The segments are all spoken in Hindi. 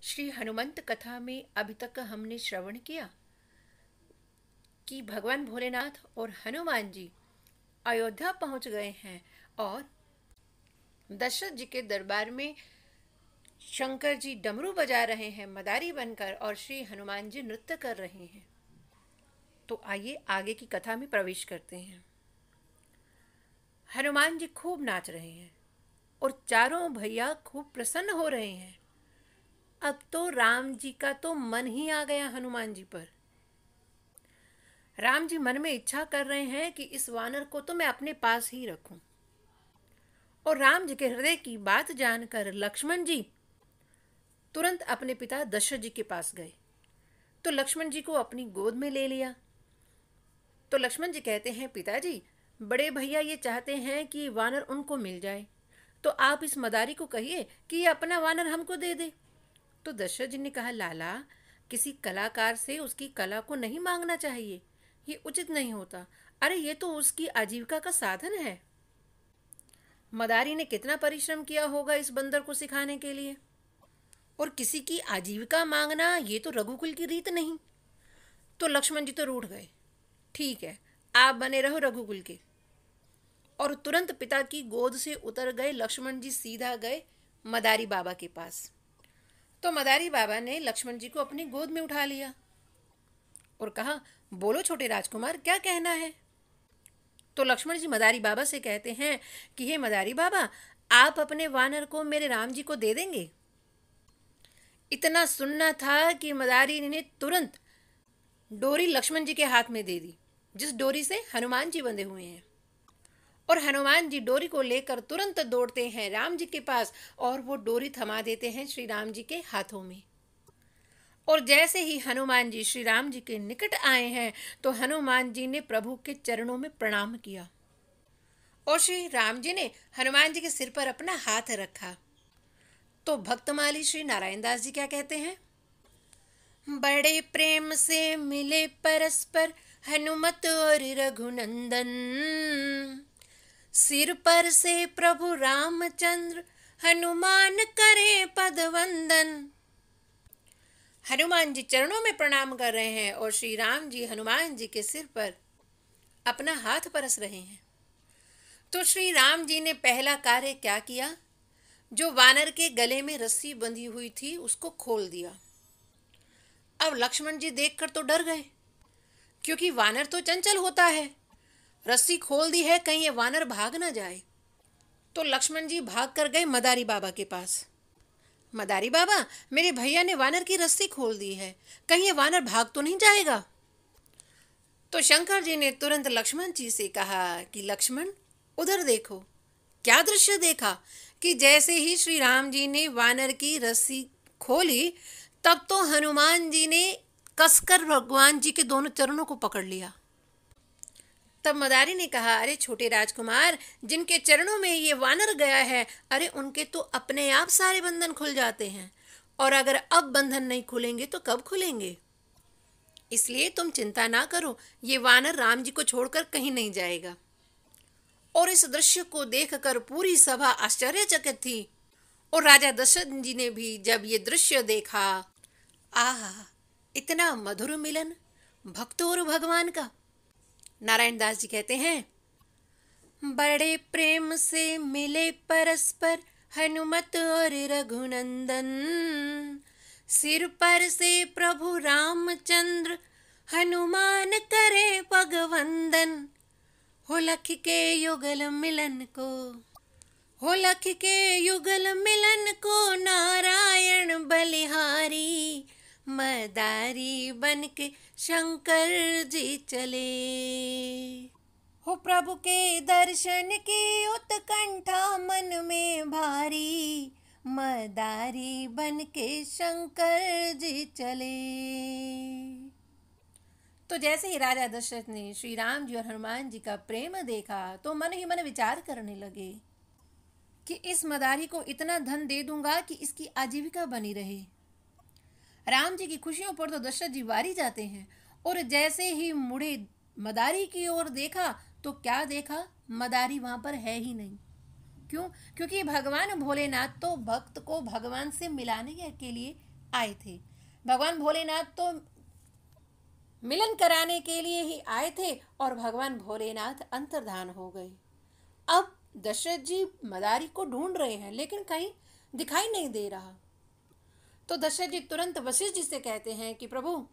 श्री हनुमंत कथा में अभी तक हमने श्रवण किया कि भगवान भोलेनाथ और हनुमान जी अयोध्या पहुंच गए हैं और दशरथ जी के दरबार में शंकर जी डमरू बजा रहे हैं मदारी बनकर और श्री हनुमान जी नृत्य कर रहे हैं। तो आइए आगे की कथा में प्रवेश करते हैं। हनुमान जी खूब नाच रहे हैं और चारों भैया खूब प्रसन्न हो रहे हैं। अब तो राम जी का तो मन ही आ गया हनुमान जी पर। राम जी मन में इच्छा कर रहे हैं कि इस वानर को तो मैं अपने पास ही रखूं। और राम जी के हृदय की बात जानकर लक्ष्मण जी तुरंत अपने पिता दशरथ जी के पास गए तो लक्ष्मण जी को अपनी गोद में ले लिया। तो लक्ष्मण जी कहते हैं, पिताजी, बड़े भैया ये चाहते हैं कि वानर उनको मिल जाए, तो आप इस मदारी को कहिए कि ये अपना वानर हमको दे दे। तो दशरथ जी ने कहा, लाला, किसी कलाकार से उसकी कला को नहीं मांगना चाहिए, ये उचित नहीं होता। अरे ये तो उसकी आजीविका का साधन है। मदारी ने कितना परिश्रम किया होगा इस बंदर को सिखाने के लिए, और किसी की आजीविका मांगना ये तो रघुकुल की रीत नहीं। तो लक्ष्मण जी तो रूठ गए। ठीक है, आप बने रहो रघुकुल के। और तुरंत पिता की गोद से उतर गए लक्ष्मण जी, सीधा गए मदारी बाबा के पास। तो मदारी बाबा ने लक्ष्मण जी को अपनी गोद में उठा लिया और कहा, बोलो छोटे राजकुमार, क्या कहना है। तो लक्ष्मण जी मदारी बाबा से कहते हैं कि हे मदारी बाबा, आप अपने वानर को मेरे राम जी को दे देंगे। इतना सुनना था कि मदारी ने तुरंत डोरी लक्ष्मण जी के हाथ में दे दी, जिस डोरी से हनुमान जी बंधे हुए हैं। और हनुमान जी डोरी को लेकर तुरंत दौड़ते हैं राम जी के पास और वो डोरी थमा देते हैं श्री राम जी के हाथों में। और जैसे ही हनुमान जी श्री राम जी के निकट आए हैं तो हनुमान जी ने प्रभु के चरणों में प्रणाम किया और श्री राम जी ने हनुमान जी के सिर पर अपना हाथ रखा। तो भक्तमाली श्री नारायण दास जी क्या कहते हैं, बड़े प्रेम से मिले परस्पर हनुमत और रघुनंदन, सिर पर से प्रभु रामचंद्र हनुमान करे पद वंदन। हनुमान जी चरणों में प्रणाम कर रहे हैं और श्री राम जी हनुमान जी के सिर पर अपना हाथ परस रहे हैं। तो श्री राम जी ने पहला कार्य क्या किया, जो वानर के गले में रस्सी बंधी हुई थी उसको खोल दिया। अब लक्ष्मण जी देखकर तो डर गए, क्योंकि वानर तो चंचल होता है। रस्सी खोल दी है, कहीं ये वानर भाग ना जाए। तो लक्ष्मण जी भाग कर गए मदारी बाबा के पास। मदारी बाबा, मेरे भैया ने वानर की रस्सी खोल दी है, कहीं ये वानर भाग तो नहीं जाएगा। तो शंकर जी ने तुरंत लक्ष्मण जी से कहा कि लक्ष्मण, उधर देखो। क्या दृश्य देखा कि जैसे ही श्री राम जी ने वानर की रस्सी खोली, तब तो हनुमान जी ने कसकर भगवान जी के दोनों चरणों को पकड़ लिया। तब मदारी ने कहा, अरे छोटे राजकुमार, जिनके चरणों में ये वानर गया है, अरे उनके तो अपने आप सारे बंधन खुल जाते हैं, और अगर अब बंधन नहीं खुलेंगे तो कब खुलेंगे। इसलिए तुम चिंता ना करो, ये वानर राम जी को छोड़कर कहीं नहीं जाएगा। और इस दृश्य को देखकर पूरी सभा आश्चर्यचकित थी। और राजा दशरथ जी ने भी जब ये दृश्य देखा, आहा, इतना मधुर मिलन भक्तों और भगवान का। नारायण दास जी कहते हैं, बड़े प्रेम से मिले परस्पर हनुमत और रघुनंदन, सिर पर से प्रभु रामचंद्र हनुमान करे पग वंदन। हो लख के युगल मिलन को, हो लख के युगल मिलन को, नारायण बलिहारी मदारी बन के शंकर जी चले। हो प्रभु के दर्शन की उत्कंठा मन में भारी, मदारी बन के शंकर जी चले। तो जैसे ही राजा दशरथ ने श्री राम जी और हनुमान जी का प्रेम देखा तो मन ही मन विचार करने लगे कि इस मदारी को इतना धन दे दूंगा कि इसकी आजीविका बनी रहे। राम जी की खुशियों पर तो दशरथ जी वारी जाते हैं, और जैसे ही मुड़े मदारी की ओर देखा तो क्या देखा, मदारी वहां पर है ही नहीं। क्यों? क्योंकि भगवान भोलेनाथ तो भक्त को भगवान से मिलाने के लिए आए थे। भगवान भोलेनाथ तो मिलन कराने के लिए ही आए थे और भगवान भोलेनाथ अंतर्धान हो गए। अब दशरथ जी मदारी को ढूंढ रहे हैं लेकिन कहीं दिखाई नहीं दे रहा। तो दशरथ जी तुरंत वशिष्ठ जी से कहते हैं कि प्रभु,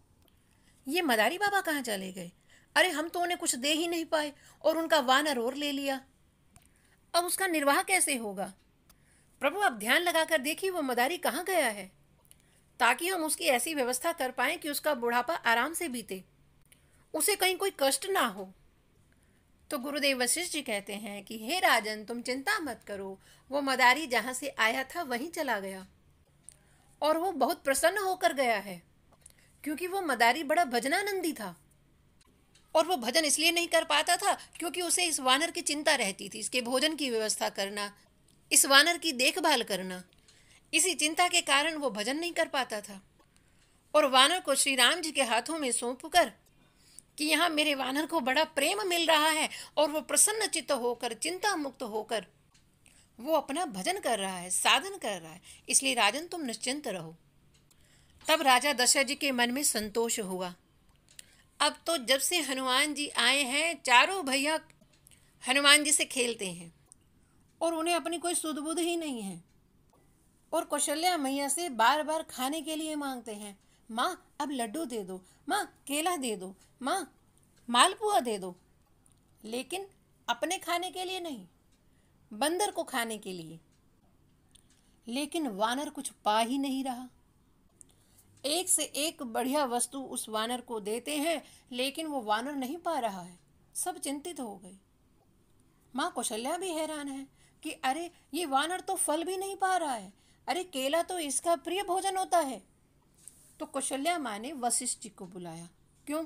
ये मदारी बाबा कहाँ चले गए? अरे हम तो उन्हें कुछ दे ही नहीं पाए और उनका वानर और ले लिया। अब उसका निर्वाह कैसे होगा? प्रभु आप ध्यान लगाकर देखिए वो मदारी कहाँ गया है, ताकि हम उसकी ऐसी व्यवस्था कर पाएं कि उसका बुढ़ापा आराम से बीते, उसे कहीं कोई कष्ट ना हो। तो गुरुदेव वशिष्ठ जी कहते हैं कि हे राजन, तुम चिंता मत करो, वो मदारी जहाँ से आया था वहीं चला गया और वो बहुत प्रसन्न होकर गया है, क्योंकि वो मदारी बड़ा भजनानंदी था। और वो भजन इसलिए नहीं कर पाता था क्योंकि उसे इस वानर की चिंता रहती थी, इसके भोजन की व्यवस्था करना, इस वानर की देखभाल करना। इसी चिंता के कारण वो भजन नहीं कर पाता था। और वानर को श्री राम जी के हाथों में सौंप कर कि यहाँ मेरे वानर को बड़ा प्रेम मिल रहा है और वो प्रसन्न चित्त होकर, चिंता मुक्त होकर वो अपना भजन कर रहा है, साधन कर रहा है, इसलिए राजन तुम निश्चिंत रहो। तब राजा दशरथ जी के मन में संतोष हुआ। अब तो जब से हनुमान जी आए हैं, चारों भैया हनुमान जी से खेलते हैं और उन्हें अपनी कोई सुध बुध ही नहीं है। और कौशल्या मैया से बार बार खाने के लिए मांगते हैं, माँ अब लड्डू दे दो, माँ केला दे दो, माँ मालपुआ दे दो, लेकिन अपने खाने के लिए नहीं, बंदर को खाने के लिए। लेकिन वानर कुछ पा ही नहीं रहा। एक से एक बढ़िया वस्तु उस वानर को देते हैं लेकिन वो वानर नहीं पा रहा है। सब चिंतित हो गए। माँ कौशल्या भी हैरान है कि अरे ये वानर तो फल भी नहीं पा रहा है, अरे केला तो इसका प्रिय भोजन होता है। तो कौशल्या माँ ने वशिष्ठ जी को बुलाया। क्यों?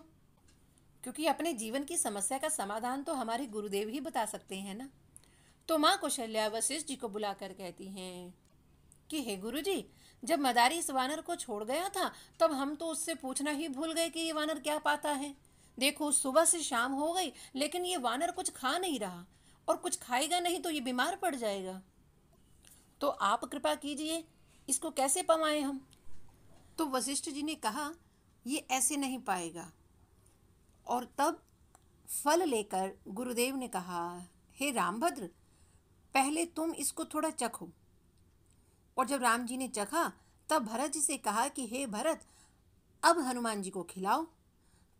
क्योंकि अपने जीवन की समस्या का समाधान तो हमारे गुरुदेव ही बता सकते हैं ना। तो माँ कौशल्या वशिष्ठ जी को बुलाकर कहती हैं कि हे गुरुजी, जब मदारी इस वानर को छोड़ गया था तब हम तो उससे पूछना ही भूल गए कि ये वानर क्या पाता है। देखो सुबह से शाम हो गई लेकिन ये वानर कुछ खा नहीं रहा, और कुछ खाएगा नहीं तो ये बीमार पड़ जाएगा। तो आप कृपा कीजिए, इसको कैसे पवाएं हम? तो वशिष्ठ जी ने कहा ये ऐसे नहीं पाएगा। और तब फल लेकर गुरुदेव ने कहा, हे रामभद्र, पहले तुम इसको थोड़ा चखो। और जब राम जी ने चखा तब भरत जी से कहा कि हे भरत, अब हनुमान जी को खिलाओ।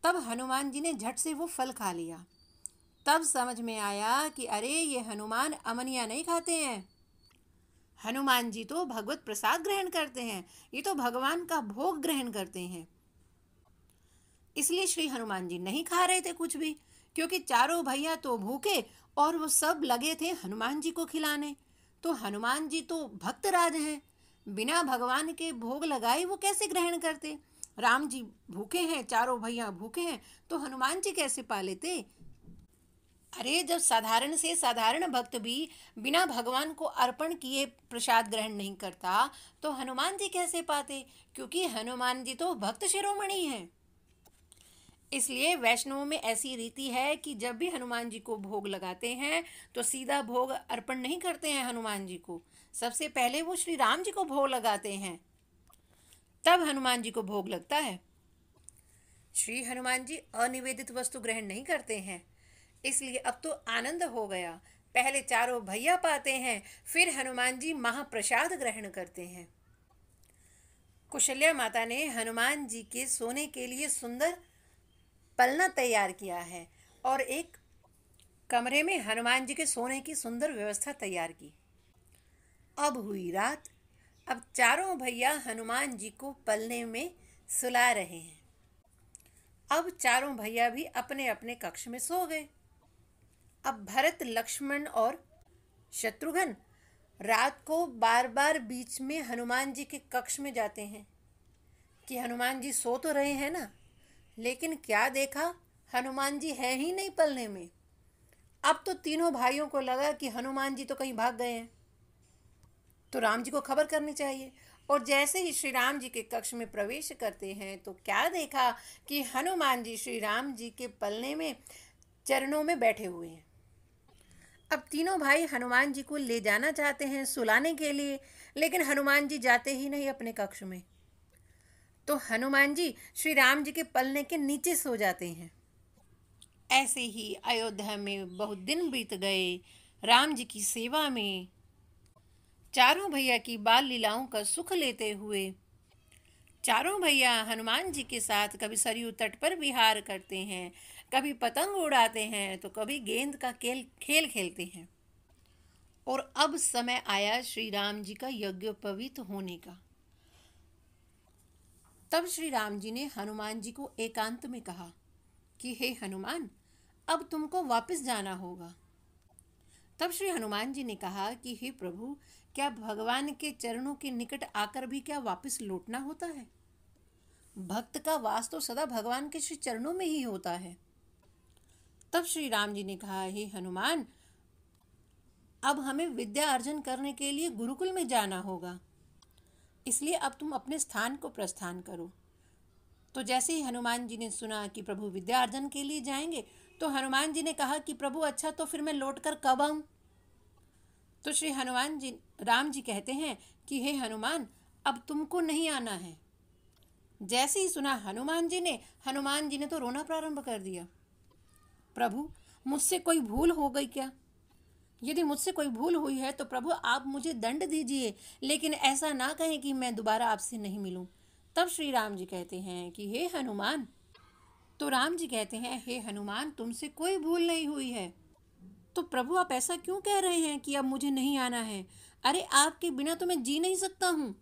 तब हनुमान जी ने झट से वो फल खा लिया। तब समझ में आया कि अरे ये हनुमान अमनिया नहीं खाते हैं, हनुमान जी तो भगवत प्रसाद ग्रहण करते हैं, ये तो भगवान का भोग ग्रहण करते हैं। इसलिए श्री हनुमान जी नहीं खा रहे थे कुछ भी, क्योंकि चारों भैया तो भूखे और वो सब लगे थे हनुमान जी को खिलाने। तो हनुमान जी तो भक्तराज हैं, बिना भगवान के भोग लगाए वो कैसे ग्रहण करते? राम जी भूखे हैं, चारों भैया भूखे हैं, तो हनुमान जी कैसे पा लेते? अरे जब साधारण से साधारण भक्त भी बिना भगवान को अर्पण किए प्रसाद ग्रहण नहीं करता तो हनुमान जी कैसे पाते? क्योंकि हनुमान जी तो भक्त शिरोमणि हैं। इसलिए वैष्णवों में ऐसी रीति है कि जब भी हनुमान जी को भोग लगाते हैं तो सीधा भोग अर्पण नहीं करते हैं हनुमान जी को, सबसे पहले वो श्री राम जी को भोग लगाते हैं, तब हनुमान जी को भोग लगता है। श्री हनुमान जी अनिवेदित वस्तु ग्रहण नहीं करते हैं। इसलिए अब तो आनंद हो गया, पहले चारों भैया पाते हैं, फिर हनुमान जी महाप्रसाद ग्रहण करते हैं। कौशल्या माता ने हनुमान जी के सोने के लिए सुंदर पलना तैयार किया है और एक कमरे में हनुमान जी के सोने की सुंदर व्यवस्था तैयार की। अब हुई रात। अब चारों भैया हनुमान जी को पलने में सुला रहे हैं। अब चारों भैया भी अपने अपने कक्ष में सो गए। अब भरत, लक्ष्मण और शत्रुघ्न रात को बार बार बीच में हनुमान जी के कक्ष में जाते हैं कि हनुमान जी सो तो रहे हैं ना, लेकिन क्या देखा, हनुमान जी है ही नहीं पलने में। अब तो तीनों भाइयों को लगा कि हनुमान जी तो कहीं भाग गए हैं, तो राम जी को खबर करनी चाहिए। और जैसे ही श्री राम जी के कक्ष में प्रवेश करते हैं तो क्या देखा कि हनुमान जी श्री राम जी के पलने में चरणों में बैठे हुए हैं। अब तीनों भाई हनुमान जी को ले जाना चाहते हैं सुलाने के लिए, लेकिन हनुमान जी जाते ही नहीं अपने कक्ष में। तो हनुमान जी श्री राम जी के पलने के नीचे सो जाते हैं। ऐसे ही अयोध्या में बहुत दिन बीत गए। राम जी की सेवा में चारों भैया की बाल लीलाओं का सुख लेते हुए चारों भैया हनुमान जी के साथ कभी सरयू तट पर विहार करते हैं, कभी पतंग उड़ाते हैं, तो कभी गेंद का खेल खेल खेलते हैं। और अब समय आया श्री राम जी का यज्ञोपवीत होने का। तब श्री राम जी ने हनुमान जी को एकांत में कहा कि हे हनुमान, अब तुमको वापस जाना होगा। तब श्री हनुमान जी ने कहा कि हे प्रभु, क्या भगवान के चरणों के निकट आकर भी क्या वापस लौटना होता है? भक्त का वास तो सदा भगवान के श्री चरणों में ही होता है। तब श्री राम जी ने कहा, हे हनुमान, अब हमें विद्या अर्जन करने के लिए गुरुकुल में जाना होगा, इसलिए अब तुम अपने स्थान को प्रस्थान करो। तो जैसे ही हनुमान जी ने सुना कि प्रभु विद्या अर्जन के लिए जाएंगे, तो हनुमान जी ने कहा कि प्रभु अच्छा, तो फिर मैं लौटकर कब आऊं? तो श्री हनुमान जी राम जी कहते हैं कि हे हनुमान, अब तुमको नहीं आना है। जैसे ही सुना हनुमान जी ने तो रोना प्रारंभ कर दिया। प्रभु, मुझसे कोई भूल हो गई क्या? यदि मुझसे कोई भूल हुई है तो प्रभु आप मुझे दंड दीजिए, लेकिन ऐसा ना कहें कि मैं दोबारा आपसे नहीं मिलूं। तब श्री राम जी कहते हैं कि हे हनुमान, तो राम जी कहते हैं, हे हनुमान, तुमसे कोई भूल नहीं हुई है, तो प्रभु आप ऐसा क्यों कह रहे हैं कि अब मुझे नहीं आना है? अरे आपके बिना तो मैं जी नहीं सकता हूँ।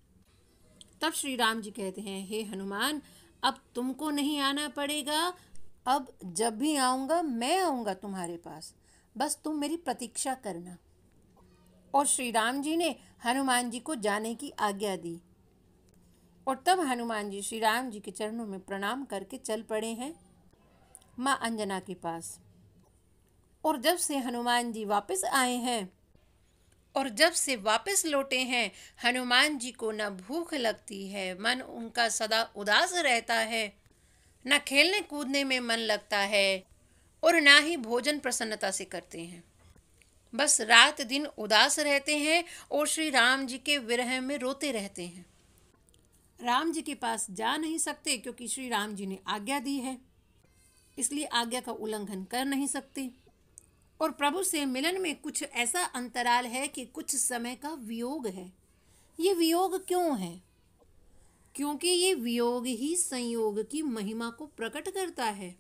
तब श्री राम जी कहते हैं, हे हनुमान, अब तुमको नहीं आना पड़ेगा। अब जब भी आऊँगा मैं आऊँगा तुम्हारे पास, बस तुम मेरी प्रतीक्षा करना। और श्री राम जी ने हनुमान जी को जाने की आज्ञा दी। और तब हनुमान जी श्री राम जी के चरणों में प्रणाम करके चल पड़े हैं माँ अंजना के पास। और जब से हनुमान जी वापस आए हैं और जब से वापस लौटे हैं, हनुमान जी को न भूख लगती है, मन उनका सदा उदास रहता है, न खेलने कूदने में मन लगता है और ना ही भोजन प्रसन्नता से करते हैं। बस रात दिन उदास रहते हैं और श्री राम जी के विरह में रोते रहते हैं। राम जी के पास जा नहीं सकते क्योंकि श्री राम जी ने आज्ञा दी है, इसलिए आज्ञा का उल्लंघन कर नहीं सकते। और प्रभु से मिलन में कुछ ऐसा अंतराल है कि कुछ समय का वियोग है। ये वियोग क्यों है? क्योंकि ये वियोग ही संयोग की महिमा को प्रकट करता है।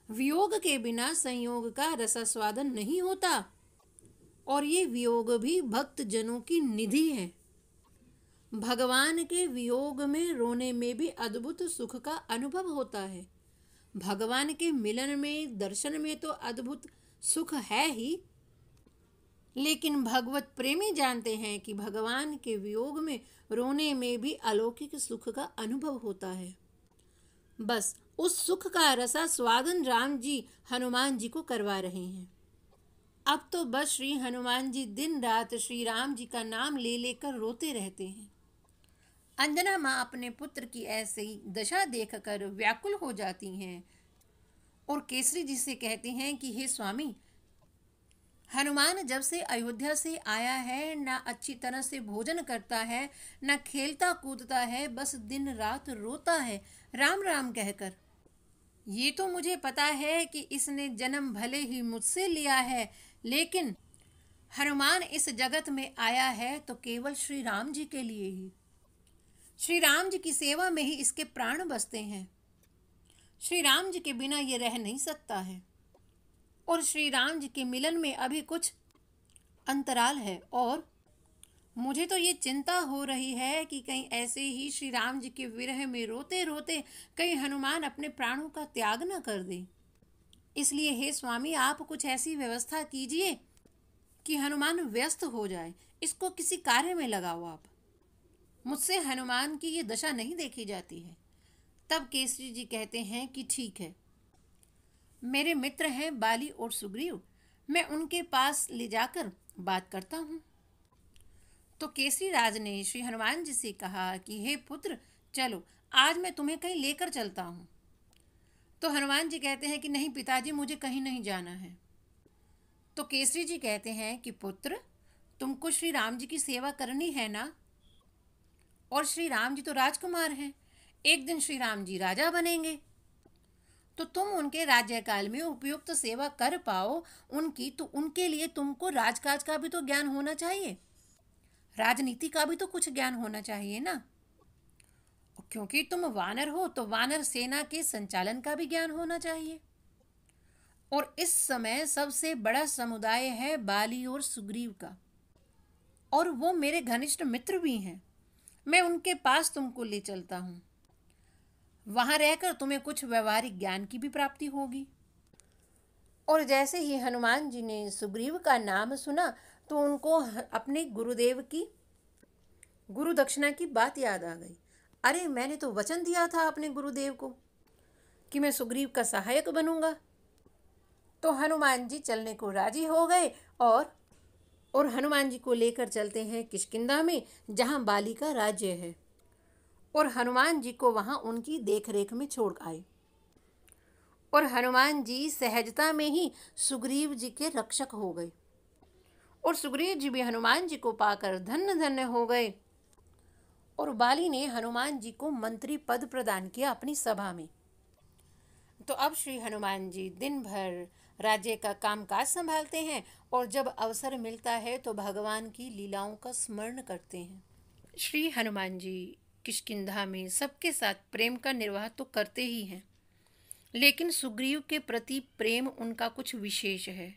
वियोग के बिना संयोग का रसास्वादन नहीं होता। और ये वियोग भी भक्त जनों की निधि है। भगवान के वियोग में रोने में भी अद्भुत सुख का अनुभव होता है। भगवान के मिलन में, दर्शन में तो अद्भुत सुख है ही, लेकिन भगवत प्रेमी जानते हैं कि भगवान के वियोग में रोने में भी अलौकिक सुख का अनुभव होता है। बस उस सुख का रसास्वादन राम जी हनुमान जी को करवा रहे हैं। अब तो बस श्री हनुमान जी दिन रात श्री राम जी का नाम ले लेकर रोते रहते हैं। अंजना माँ अपने पुत्र की ऐसी दशा देखकर व्याकुल हो जाती हैं और केसरी जी से कहती हैं कि हे स्वामी, हनुमान जब से अयोध्या से आया है, ना अच्छी तरह से भोजन करता है, ना खेलता कूदता है, बस दिन रात रोता है राम राम कहकर। ये तो मुझे पता है कि इसने जन्म भले ही मुझसे लिया है, लेकिन हनुमान इस जगत में आया है तो केवल श्री राम जी के लिए ही। श्री राम जी की सेवा में ही इसके प्राण बसते हैं। श्री राम जी के बिना ये रह नहीं सकता है। और श्री राम जी के मिलन में अभी कुछ अंतराल है और मुझे तो ये चिंता हो रही है कि कहीं ऐसे ही श्री राम जी के विरह में रोते रोते कहीं हनुमान अपने प्राणों का त्याग न कर दे। इसलिए हे स्वामी, आप कुछ ऐसी व्यवस्था कीजिए कि हनुमान व्यस्त हो जाए, इसको किसी कार्य में लगाओ आप। मुझसे हनुमान की ये दशा नहीं देखी जाती है। तब केसरी जी कहते हैं कि ठीक है, मेरे मित्र हैं बाली और सुग्रीव, मैं उनके पास ले जाकर बात करता हूँ। तो केसरी राज ने श्री हनुमान जी से कहा कि हे पुत्र, चलो आज मैं तुम्हें कहीं लेकर चलता हूँ। तो हनुमान जी कहते हैं कि नहीं पिताजी, मुझे कहीं नहीं जाना है। तो केसरी जी कहते हैं कि पुत्र, तुमको श्री राम जी की सेवा करनी है ना, और श्री राम जी तो राजकुमार हैं, एक दिन श्री राम जी राजा बनेंगे, तो तुम उनके राज्यकाल में उपयुक्त सेवा कर पाओ उनकी, तो उनके लिए तुमको राजकाज का भी तो ज्ञान होना चाहिए, राजनीति का भी तो कुछ ज्ञान होना चाहिए ना। क्योंकि तुम वानर हो तो वानर सेना के संचालन का भी ज्ञान होना चाहिए। और इस समय सबसे बड़ा समुदाय है बाली और सुग्रीव का, और वो मेरे घनिष्ठ मित्र भी हैं। मैं उनके पास तुमको ले चलता हूँ, वहां रहकर तुम्हें कुछ व्यवहारिक ज्ञान की भी प्राप्ति होगी। और जैसे ही हनुमान जी ने सुग्रीव का नाम सुना तो उनको अपने गुरुदेव की गुरु दक्षिणा की बात याद आ गई। अरे, मैंने तो वचन दिया था अपने गुरुदेव को कि मैं सुग्रीव का सहायक बनूंगा। तो हनुमान जी चलने को राजी हो गए और हनुमान जी को लेकर चलते हैं किष्किंधा में, जहां बाली का राज्य है, और हनुमान जी को वहां उनकी देखरेख में छोड़ आए। और हनुमान जी सहजता में ही सुग्रीव जी के रक्षक हो गए, और सुग्रीव जी भी हनुमान जी को पाकर धन्य धन्य हो गए। और बाली ने हनुमान जी को मंत्री पद प्रदान किया अपनी सभा में। तो अब श्री हनुमान जी दिन भर राज्य का कामकाज संभालते हैं, और जब अवसर मिलता है तो भगवान की लीलाओं का स्मरण करते हैं। श्री हनुमान जी किष्किंधा में सबके साथ प्रेम का निर्वाह तो करते ही हैं, लेकिन सुग्रीव के प्रति प्रेम उनका कुछ विशेष है।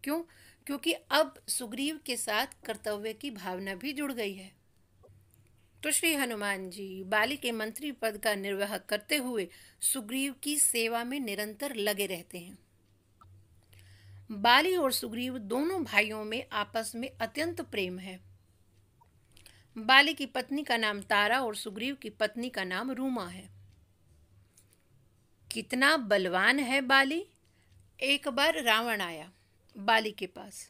क्यों? क्योंकि अब सुग्रीव के साथ कर्तव्य की भावना भी जुड़ गई है। तो श्री हनुमान जी बाली के मंत्री पद का निर्वाह करते हुए सुग्रीव की सेवा में निरंतर लगे रहते हैं। बाली और सुग्रीव दोनों भाइयों में आपस में अत्यंत प्रेम है। बाली की पत्नी का नाम तारा और सुग्रीव की पत्नी का नाम रूमा है। कितना बलवान है बाली! एक बार रावण आया बाली के पास।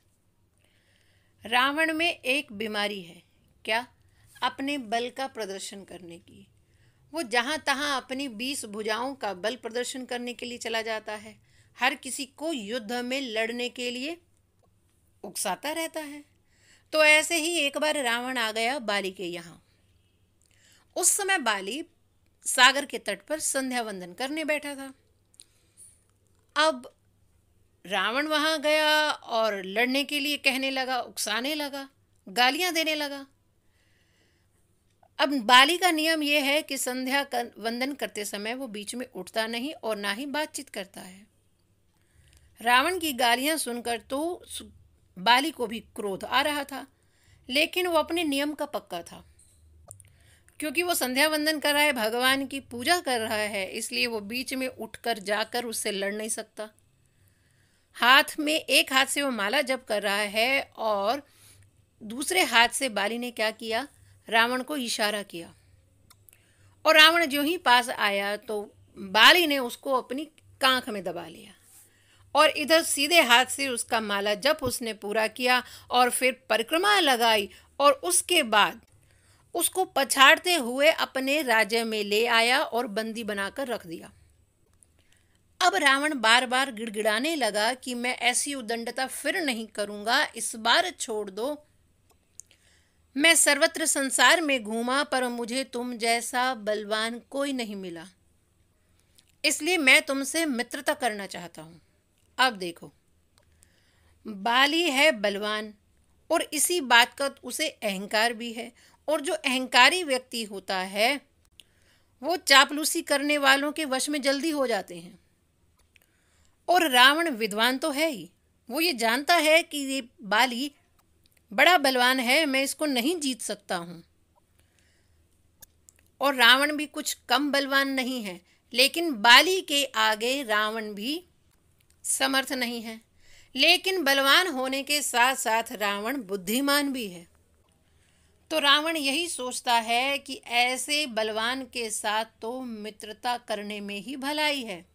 रावण में एक बीमारी है, क्या? अपने बल का प्रदर्शन करने की। वो जहां तहां अपनी 20 भुजाओं का बल प्रदर्शन करने के लिए चला जाता है, हर किसी को युद्ध में लड़ने के लिए उकसाता रहता है। तो ऐसे ही एक बार रावण आ गया बाली के यहाँ। उस समय बाली सागर के तट पर संध्या वंदन करने बैठा था। अब रावण वहां गया और लड़ने के लिए कहने लगा, उकसाने लगा, गालियां देने लगा। अब बाली का नियम यह है कि संध्या वंदन करते समय वो बीच में उठता नहीं और ना ही बातचीत करता है। रावण की गालियां सुनकर तो बाली को भी क्रोध आ रहा था, लेकिन वो अपने नियम का पक्का था। क्योंकि वो संध्या वंदन कर रहा है, भगवान की पूजा कर रहा है, इसलिए वो बीच में उठकर जाकर उससे लड़ नहीं सकता। एक हाथ से वो माला जप कर रहा है और दूसरे हाथ से बाली ने क्या किया, रावण को इशारा किया। और रावण जो ही पास आया तो बाली ने उसको अपनी कांख में दबा लिया, और इधर सीधे हाथ से उसका माला जप उसने पूरा किया और फिर परिक्रमा लगाई, और उसके बाद उसको पछाड़ते हुए अपने राज्य में ले आया और बंदी बनाकर रख दिया। अब रावण बार बार गिड़गिड़ाने लगा कि मैं ऐसी उद्दंडता फिर नहीं करूंगा, इस बार छोड़ दो। मैं सर्वत्र संसार में घूमा पर मुझे तुम जैसा बलवान कोई नहीं मिला, इसलिए मैं तुमसे मित्रता करना चाहता हूं। अब देखो, बाली है बलवान, और इसी बात का उसे अहंकार भी है, और जो अहंकारी व्यक्ति होता है वो चापलूसी करने वालों के वश में जल्दी हो जाते हैं। और रावण विद्वान तो है ही, वो ये जानता है कि ये बाली बड़ा बलवान है, मैं इसको नहीं जीत सकता हूं। और रावण भी कुछ कम बलवान नहीं है, लेकिन बाली के आगे रावण भी समर्थ नहीं है। लेकिन बलवान होने के साथ साथ रावण बुद्धिमान भी है। तो रावण यही सोचता है कि ऐसे बलवान के साथ तो मित्रता करने में ही भलाई है।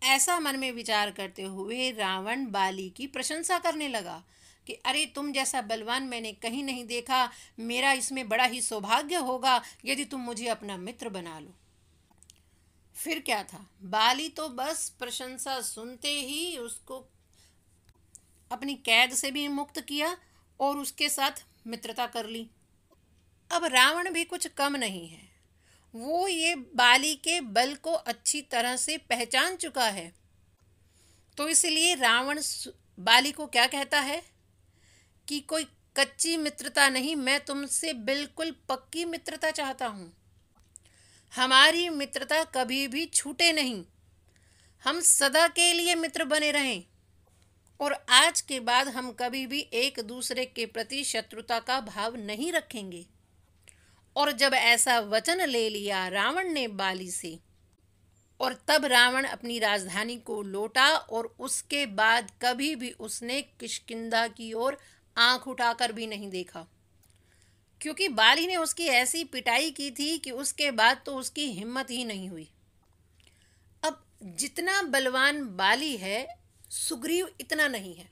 ऐसा मन में विचार करते हुए रावण बाली की प्रशंसा करने लगा कि अरे, तुम जैसा बलवान मैंने कहीं नहीं देखा, मेरा इसमें बड़ा ही सौभाग्य होगा यदि तुम मुझे अपना मित्र बना लो। फिर क्या था, बाली तो बस प्रशंसा सुनते ही उसको अपनी कैद से भी मुक्त किया और उसके साथ मित्रता कर ली। अब रावण भी कुछ कम नहीं है, वो ये बाली के बल को अच्छी तरह से पहचान चुका है। तो इसलिए रावण बाली को क्या कहता है कि कोई कच्ची मित्रता नहीं, मैं तुमसे बिल्कुल पक्की मित्रता चाहता हूं। हमारी मित्रता कभी भी छूटे नहीं, हम सदा के लिए मित्र बने रहें और आज के बाद हम कभी भी एक दूसरे के प्रति शत्रुता का भाव नहीं रखेंगे। और जब ऐसा वचन ले लिया रावण ने बाली से, और तब रावण अपनी राजधानी को लौटा और उसके बाद कभी भी उसने किष्किंधा की ओर आंख उठाकर भी नहीं देखा, क्योंकि बाली ने उसकी ऐसी पिटाई की थी कि उसके बाद तो उसकी हिम्मत ही नहीं हुई। अब जितना बलवान बाली है, सुग्रीव इतना नहीं है,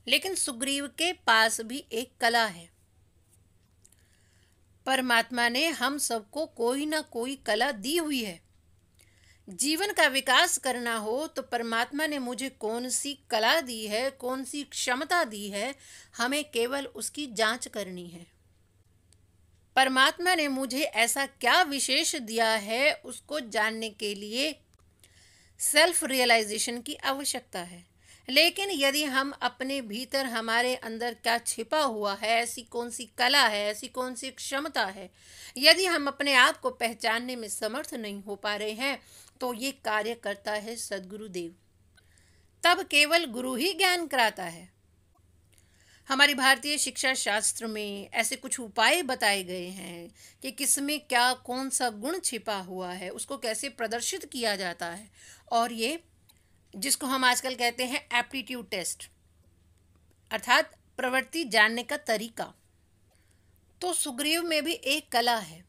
लेकिन सुग्रीव के पास भी एक कला है। परमात्मा ने हम सबको कोई ना कोई कला दी हुई है। जीवन का विकास करना हो तो परमात्मा ने मुझे कौन सी कला दी है, कौन सी क्षमता दी है, हमें केवल उसकी जांच करनी है। परमात्मा ने मुझे ऐसा क्या विशेष दिया है, उसको जानने के लिए सेल्फ रियलाइजेशन की आवश्यकता है। लेकिन यदि हम अपने भीतर, हमारे अंदर क्या छिपा हुआ है, ऐसी कौन सी कला है, ऐसी कौन सी क्षमता है, यदि हम अपने आप को पहचानने में समर्थ नहीं हो पा रहे हैं, तो ये कार्य करता है सद्गुरुदेव। तब केवल गुरु ही ज्ञान कराता है। हमारी भारतीय शिक्षा शास्त्र में ऐसे कुछ उपाय बताए गए हैं कि किसमें क्या, कौन सा गुण छिपा हुआ है, उसको कैसे प्रदर्शित किया जाता है। और ये जिसको हम आजकल कहते हैं एप्टीट्यूड टेस्ट, अर्थात प्रवृत्ति जानने का तरीका। तो सुग्रीव में भी एक कला है।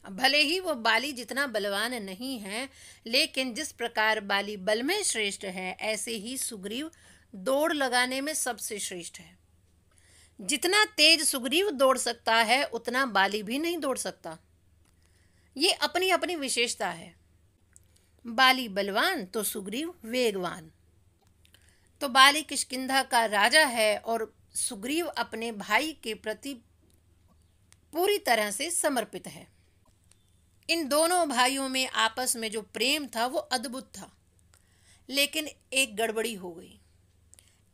भले ही वो बाली जितना बलवान नहीं है, लेकिन जिस प्रकार बाली बल में श्रेष्ठ है, ऐसे ही सुग्रीव दौड़ लगाने में सबसे श्रेष्ठ है। जितना तेज सुग्रीव दौड़ सकता है, उतना बाली भी नहीं दौड़ सकता। ये अपनी अपनी विशेषता है। बाली बलवान तो सुग्रीव वेगवान। तो बाली किष्किंधा का राजा है और सुग्रीव अपने भाई के प्रति पूरी तरह से समर्पित है। इन दोनों भाइयों में आपस में जो प्रेम था वो अद्भुत था, लेकिन एक गड़बड़ी हो गई।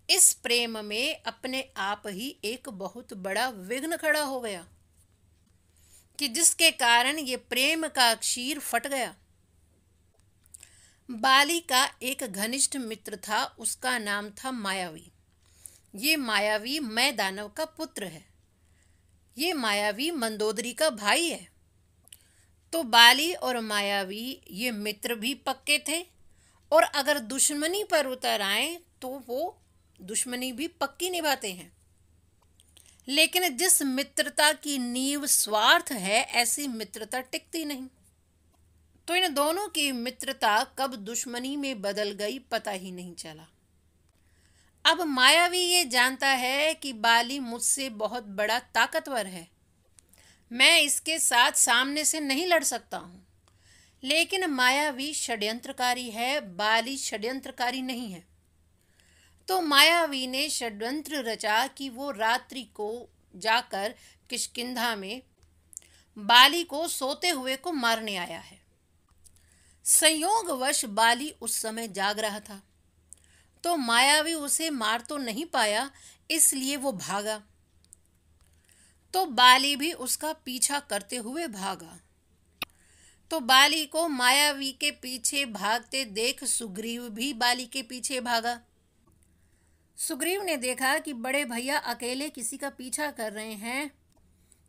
इस प्रेम में अपने आप ही एक बहुत बड़ा विघ्न खड़ा हो गया कि जिसके कारण ये प्रेम का क्षीर फट गया। बाली का एक घनिष्ठ मित्र था, उसका नाम था मायावी। ये मायावी मैं दानव का पुत्र है। ये मायावी मंदोदरी का भाई है। तो बाली और मायावी ये मित्र भी पक्के थे, और अगर दुश्मनी पर उतर आए तो वो दुश्मनी भी पक्की निभाते हैं। लेकिन जिस मित्रता की नींव स्वार्थ है, ऐसी मित्रता टिकती नहीं। तो इन दोनों की मित्रता कब दुश्मनी में बदल गई पता ही नहीं चला। अब मायावी ये जानता है कि बाली मुझसे बहुत बड़ा ताकतवर है, मैं इसके साथ सामने से नहीं लड़ सकता हूं। लेकिन मायावी षड्यंत्रकारी है, बाली षड्यंत्रकारी नहीं है। तो मायावी ने षड्यंत्र रचा कि वो रात्रि को जाकर किष्किंधा में बाली को सोते हुए को मारने आया है। संयोगवश बाली उस समय जाग रहा था, तो मायावी उसे मार तो नहीं पाया, इसलिए वो भागा। तो बाली भी उसका पीछा करते हुए भागा। तो बाली को मायावी के पीछे भागते देख सुग्रीव भी बाली के पीछे भागा। सुग्रीव ने देखा कि बड़े भैया अकेले किसी का पीछा कर रहे हैं,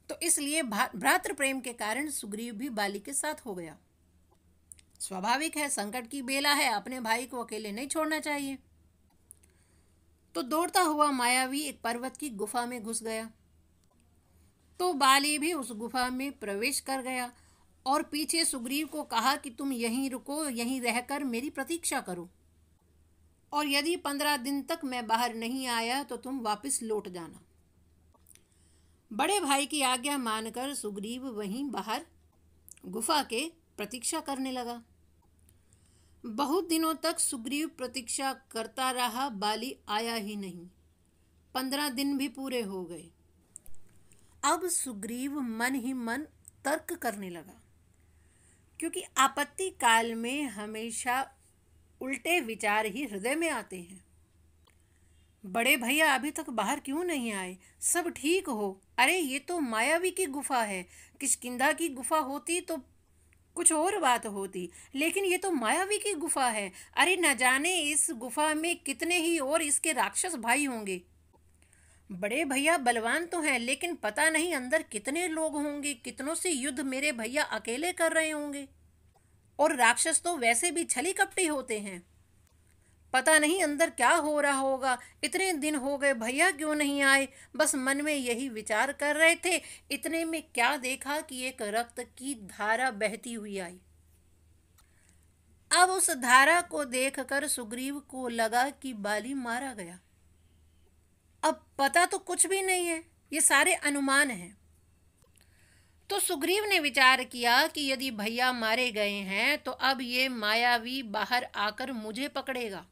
तो इसलिए भ्रातृ प्रेम के कारण सुग्रीव भी बाली के साथ हो गया। स्वाभाविक है, संकट की बेला है, अपने भाई को अकेले नहीं छोड़ना चाहिए। तो दौड़ता हुआ मायावी एक पर्वत की गुफा में घुस गया। तो बाली भी उस गुफा में प्रवेश कर गया और पीछे सुग्रीव को कहा कि तुम यहीं रुको, यहीं रहकर मेरी प्रतीक्षा करो, और यदि 15 दिन तक मैं बाहर नहीं आया तो तुम वापस लौट जाना। बड़े भाई की आज्ञा मानकर सुग्रीव वहीं बाहर गुफा के प्रतीक्षा करने लगा। बहुत दिनों तक सुग्रीव प्रतीक्षा करता रहा, बाली आया ही नहीं। 15 दिन भी पूरे हो गए। अब सुग्रीव मन ही मन तर्क करने लगा क्योंकि आपत्ति काल में हमेशा उल्टे विचार ही हृदय में आते हैं। बड़े भैया अभी तक बाहर क्यों नहीं आए? सब ठीक हो? अरे ये तो मायावी की गुफा है। किष्किंधा की गुफा होती तो कुछ और बात होती, लेकिन ये तो मायावी की गुफा है। अरे न जाने इस गुफा में कितने ही और इसके राक्षस भाई होंगे। बड़े भैया बलवान तो हैं, लेकिन पता नहीं अंदर कितने लोग होंगे, कितनों से युद्ध मेरे भैया अकेले कर रहे होंगे। और राक्षस तो वैसे भी छली कपटी होते हैं। पता नहीं अंदर क्या हो रहा होगा। इतने दिन हो गए भैया क्यों नहीं आए? बस मन में यही विचार कर रहे थे, इतने में क्या देखा कि एक रक्त की धारा बहती हुई आई। अब उस धारा को देखकर सुग्रीव को लगा कि बाली मारा गया। अब पता तो कुछ भी नहीं है, ये सारे अनुमान हैं। तो सुग्रीव ने विचार किया कि यदि भैया मारे गए हैं तो अब ये मायावी बाहर आकर मुझे पकड़ेगा।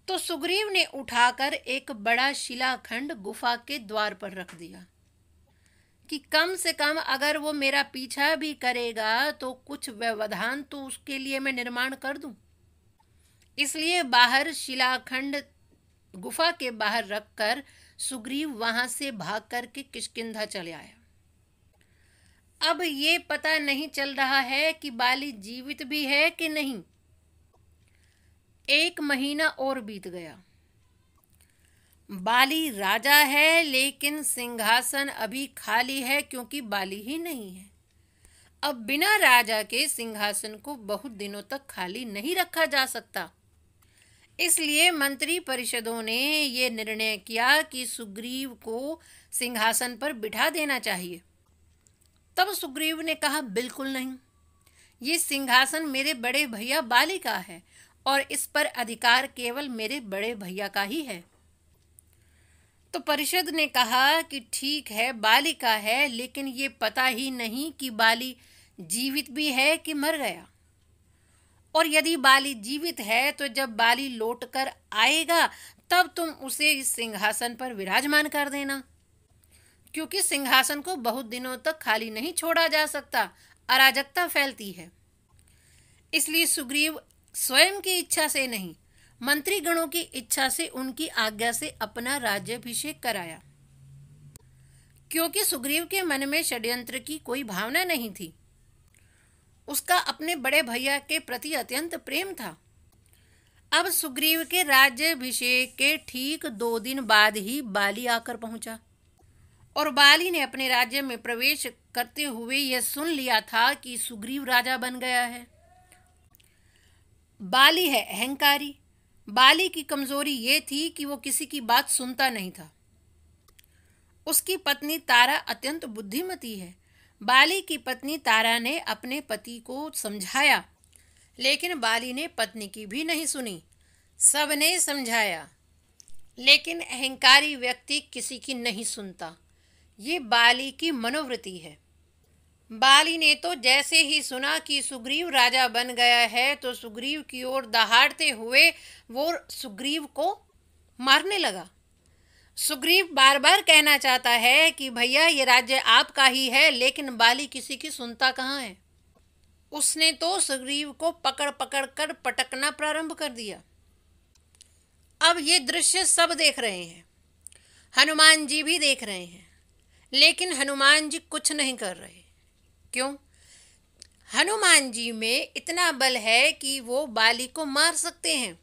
तो सुग्रीव ने उठाकर एक बड़ा शिलाखंड गुफा के द्वार पर रख दिया कि कम से कम अगर वो मेरा पीछा भी करेगा तो कुछ व्यवधान तो उसके लिए मैं निर्माण कर दूं। इसलिए बाहर शिलाखंड गुफा के बाहर रखकर सुग्रीव वहां से भाग करके किष्किंधा चले आया। अब ये पता नहीं चल रहा है कि बाली जीवित भी है कि नहीं। 1 महीना और बीत गया। बाली राजा है, लेकिन सिंहासन अभी खाली है क्योंकि बाली ही नहीं है। अब बिना राजा के सिंहासन को बहुत दिनों तक खाली नहीं रखा जा सकता। इसलिए मंत्री परिषदों ने ये निर्णय किया कि सुग्रीव को सिंहासन पर बिठा देना चाहिए। तब सुग्रीव ने कहा, बिल्कुल नहीं, ये सिंहासन मेरे बड़े भैया बाली का है और इस पर अधिकार केवल मेरे बड़े भैया का ही है। तो परिषद ने कहा कि ठीक है, बाली का है, लेकिन ये पता ही नहीं कि बाली जीवित भी है कि मर गया। और यदि बाली जीवित है तो जब बाली लौटकर आएगा तब तुम उसे इस सिंहासन पर विराजमान कर देना, क्योंकि सिंहासन को बहुत दिनों तक खाली नहीं छोड़ा जा सकता, अराजकता फैलती है। इसलिए सुग्रीव स्वयं की इच्छा से नहीं, मंत्रीगणों की इच्छा से उनकी आज्ञा से अपना राज्याभिषेक कराया, क्योंकि सुग्रीव के मन में षड्यंत्र की कोई भावना नहीं थी। उसका अपने बड़े भैया के प्रति अत्यंत प्रेम था। अब सुग्रीव के राज्याभिषेक के ठीक 2 दिन बाद ही बाली आकर पहुंचा और बाली ने अपने राज्य में प्रवेश करते हुए यह सुन लिया था कि सुग्रीव राजा बन गया है। बाली है अहंकारी। बाली की कमजोरी ये थी कि वो किसी की बात सुनता नहीं था। उसकी पत्नी तारा अत्यंत बुद्धिमती है। बाली की पत्नी तारा ने अपने पति को समझाया, लेकिन बाली ने पत्नी की भी नहीं सुनी। सबने समझाया, लेकिन अहंकारी व्यक्ति किसी की नहीं सुनता। ये बाली की मनोवृत्ति है। बाली ने तो जैसे ही सुना कि सुग्रीव राजा बन गया है तो सुग्रीव की ओर दहाड़ते हुए वो सुग्रीव को मारने लगा। सुग्रीव बार बार कहना चाहता है कि भैया ये राज्य आपका ही है, लेकिन बाली किसी की सुनता कहाँ है। उसने तो सुग्रीव को पकड़ पकड़ कर पटकना प्रारंभ कर दिया। अब ये दृश्य सब देख रहे हैं, हनुमान जी भी देख रहे हैं, लेकिन हनुमान जी कुछ नहीं कर रहे। क्यों? हनुमान जी में इतना बल है कि वो बाली को मार सकते हैं।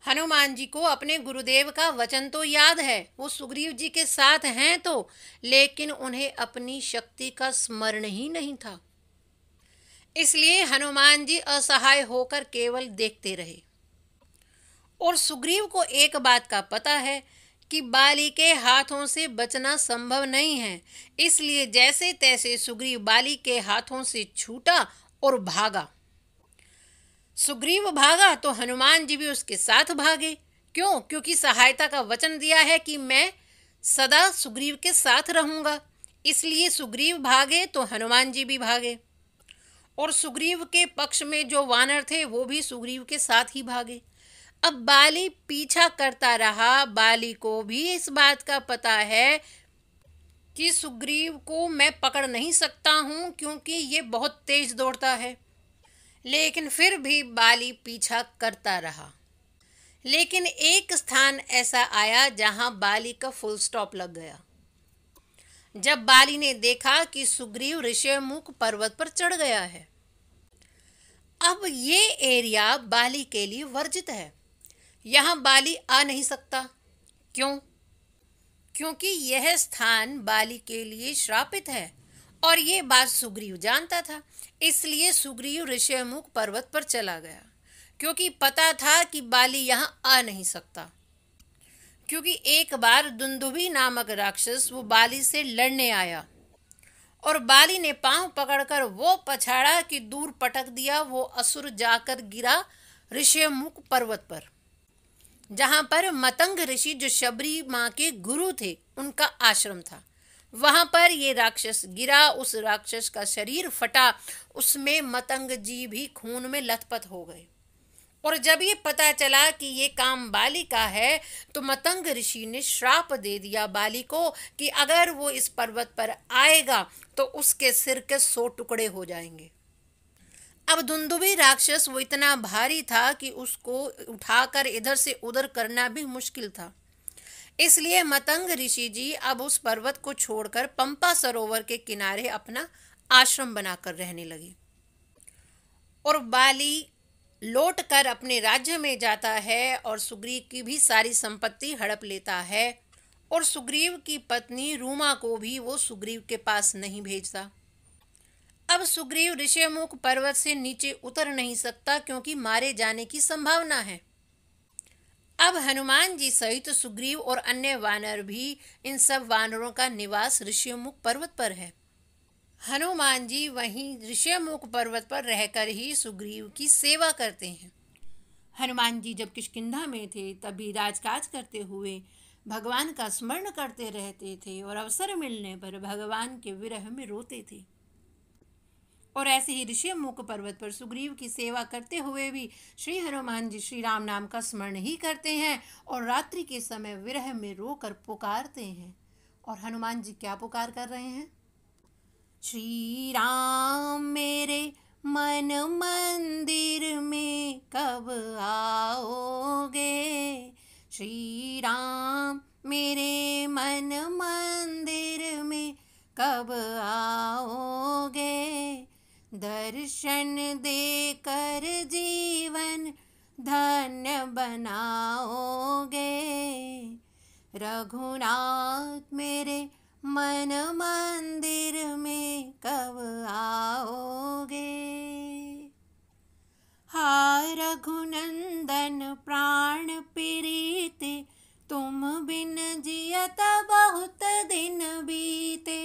हनुमान जी को अपने गुरुदेव का वचन तो याद है, वो सुग्रीव जी के साथ हैं तो, लेकिन उन्हें अपनी शक्ति का स्मरण ही नहीं था। इसलिए हनुमान जी असहाय होकर केवल देखते रहे। और सुग्रीव को एक बात का पता है कि बाली के हाथों से बचना संभव नहीं है। इसलिए जैसे तैसे सुग्रीव बाली के हाथों से छूटा और भागा। सुग्रीव भागा तो हनुमान जी भी उसके साथ भागे। क्यों? क्योंकि सहायता का वचन दिया है कि मैं सदा सुग्रीव के साथ रहूंगा। इसलिए सुग्रीव भागे तो हनुमान जी भी भागे, और सुग्रीव के पक्ष में जो वानर थे वो भी सुग्रीव के साथ ही भागे। अब बाली पीछा करता रहा। बाली को भी इस बात का पता है कि सुग्रीव को मैं पकड़ नहीं सकता हूँ क्योंकि ये बहुत तेज दौड़ता है। लेकिन फिर भी बाली पीछा करता रहा। लेकिन एक स्थान ऐसा आया जहां बाली का फुल स्टॉप लग गया। जब बाली ने देखा कि सुग्रीव ऋषिमुख पर्वत पर चढ़ गया है। अब ये एरिया बाली के लिए वर्जित है। यहाँ बाली आ नहीं सकता। क्यों? क्योंकि यह स्थान बाली के लिए श्रापित है और ये बात सुग्रीव जानता था। इसलिए सुग्रीव ऋषिमुख पर्वत पर चला गया क्योंकि पता था कि बाली यहाँ आ नहीं सकता। क्योंकि एक बार दुंदुभी नामक राक्षस वो बाली से लड़ने आया और बाली ने पांव पकड़कर वो पछाड़ा कि दूर पटक दिया। वो असुर जाकर गिरा ऋषिमुख पर्वत पर, जहां पर मतंग ऋषि जो शबरी माँ के गुरु थे उनका आश्रम था। वहां पर ये राक्षस गिरा। उस राक्षस का शरीर फटा। उसमें मतंग जी भी खून में लथपथ हो गए। और जब ये पता चला कि ये काम बाली का है तो मतंग ऋषि ने श्राप दे दिया बाली को कि अगर वो इस पर्वत पर आएगा तो उसके सिर के 100 टुकड़े हो जाएंगे। अब दुंदुभी राक्षस वो इतना भारी था कि उसको उठाकर इधर से उधर करना भी मुश्किल था। इसलिए मतंग ऋषि जी अब उस पर्वत को छोड़कर पंपा सरोवर के किनारे अपना आश्रम बनाकर रहने लगे। और बाली लौट कर अपने राज्य में जाता है और सुग्रीव की भी सारी संपत्ति हड़प लेता है। और सुग्रीव की पत्नी रूमा को भी वो सुग्रीव के पास नहीं भेजता। अब सुग्रीव ऋषिमुख पर्वत से नीचे उतर नहीं सकता क्योंकि मारे जाने की संभावना है। अब हनुमान जी सहित सुग्रीव और अन्य वानर भी, इन सब वानरों का निवास ऋषिमुख पर्वत पर है। हनुमान जी वहीं ऋषिमुख पर्वत पर रहकर ही सुग्रीव की सेवा करते हैं। हनुमान जी जब किष्किंधा में थे तभी राजकाज करते हुए भगवान का स्मरण करते रहते थे और अवसर मिलने पर भगवान के विरह में रोते थे। और ऐसे ही ऋषिमुख पर्वत पर सुग्रीव की सेवा करते हुए भी श्री हनुमान जी श्री राम नाम का स्मरण ही करते हैं और रात्रि के समय विरह में रोकर पुकारते हैं। और हनुमान जी क्या पुकार कर रहे हैं? श्री राम मेरे मन मंदिर में कब आओगे, श्री राम मेरे मन मंदिर में कब आओगे, दर्शन देकर जीवन धन्य बनाओगे, रघुनाथ मेरे मन मंदिर में कब आओगे। हा रघुनंदन प्राण प्रीति, तुम बिन जियत बहुत दिन बीते।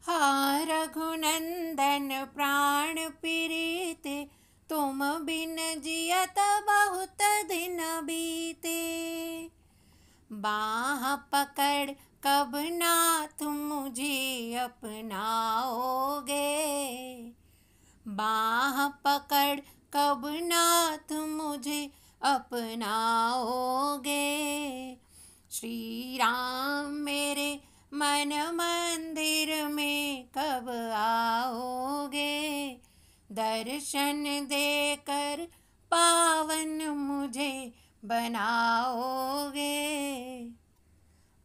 हा रघुनंदन प्राण प्रीति, तुम बिन जियत बहुत दिन बीते। बाह पकड़ कब नाथ मुझे अपनाओगे, बाह पकड़ कब नाथ मुझे अपनाओगे, श्री राम मेरे मन मंदिर में कब आओगे, दर्शन देकर पावन मुझे बनाओगे।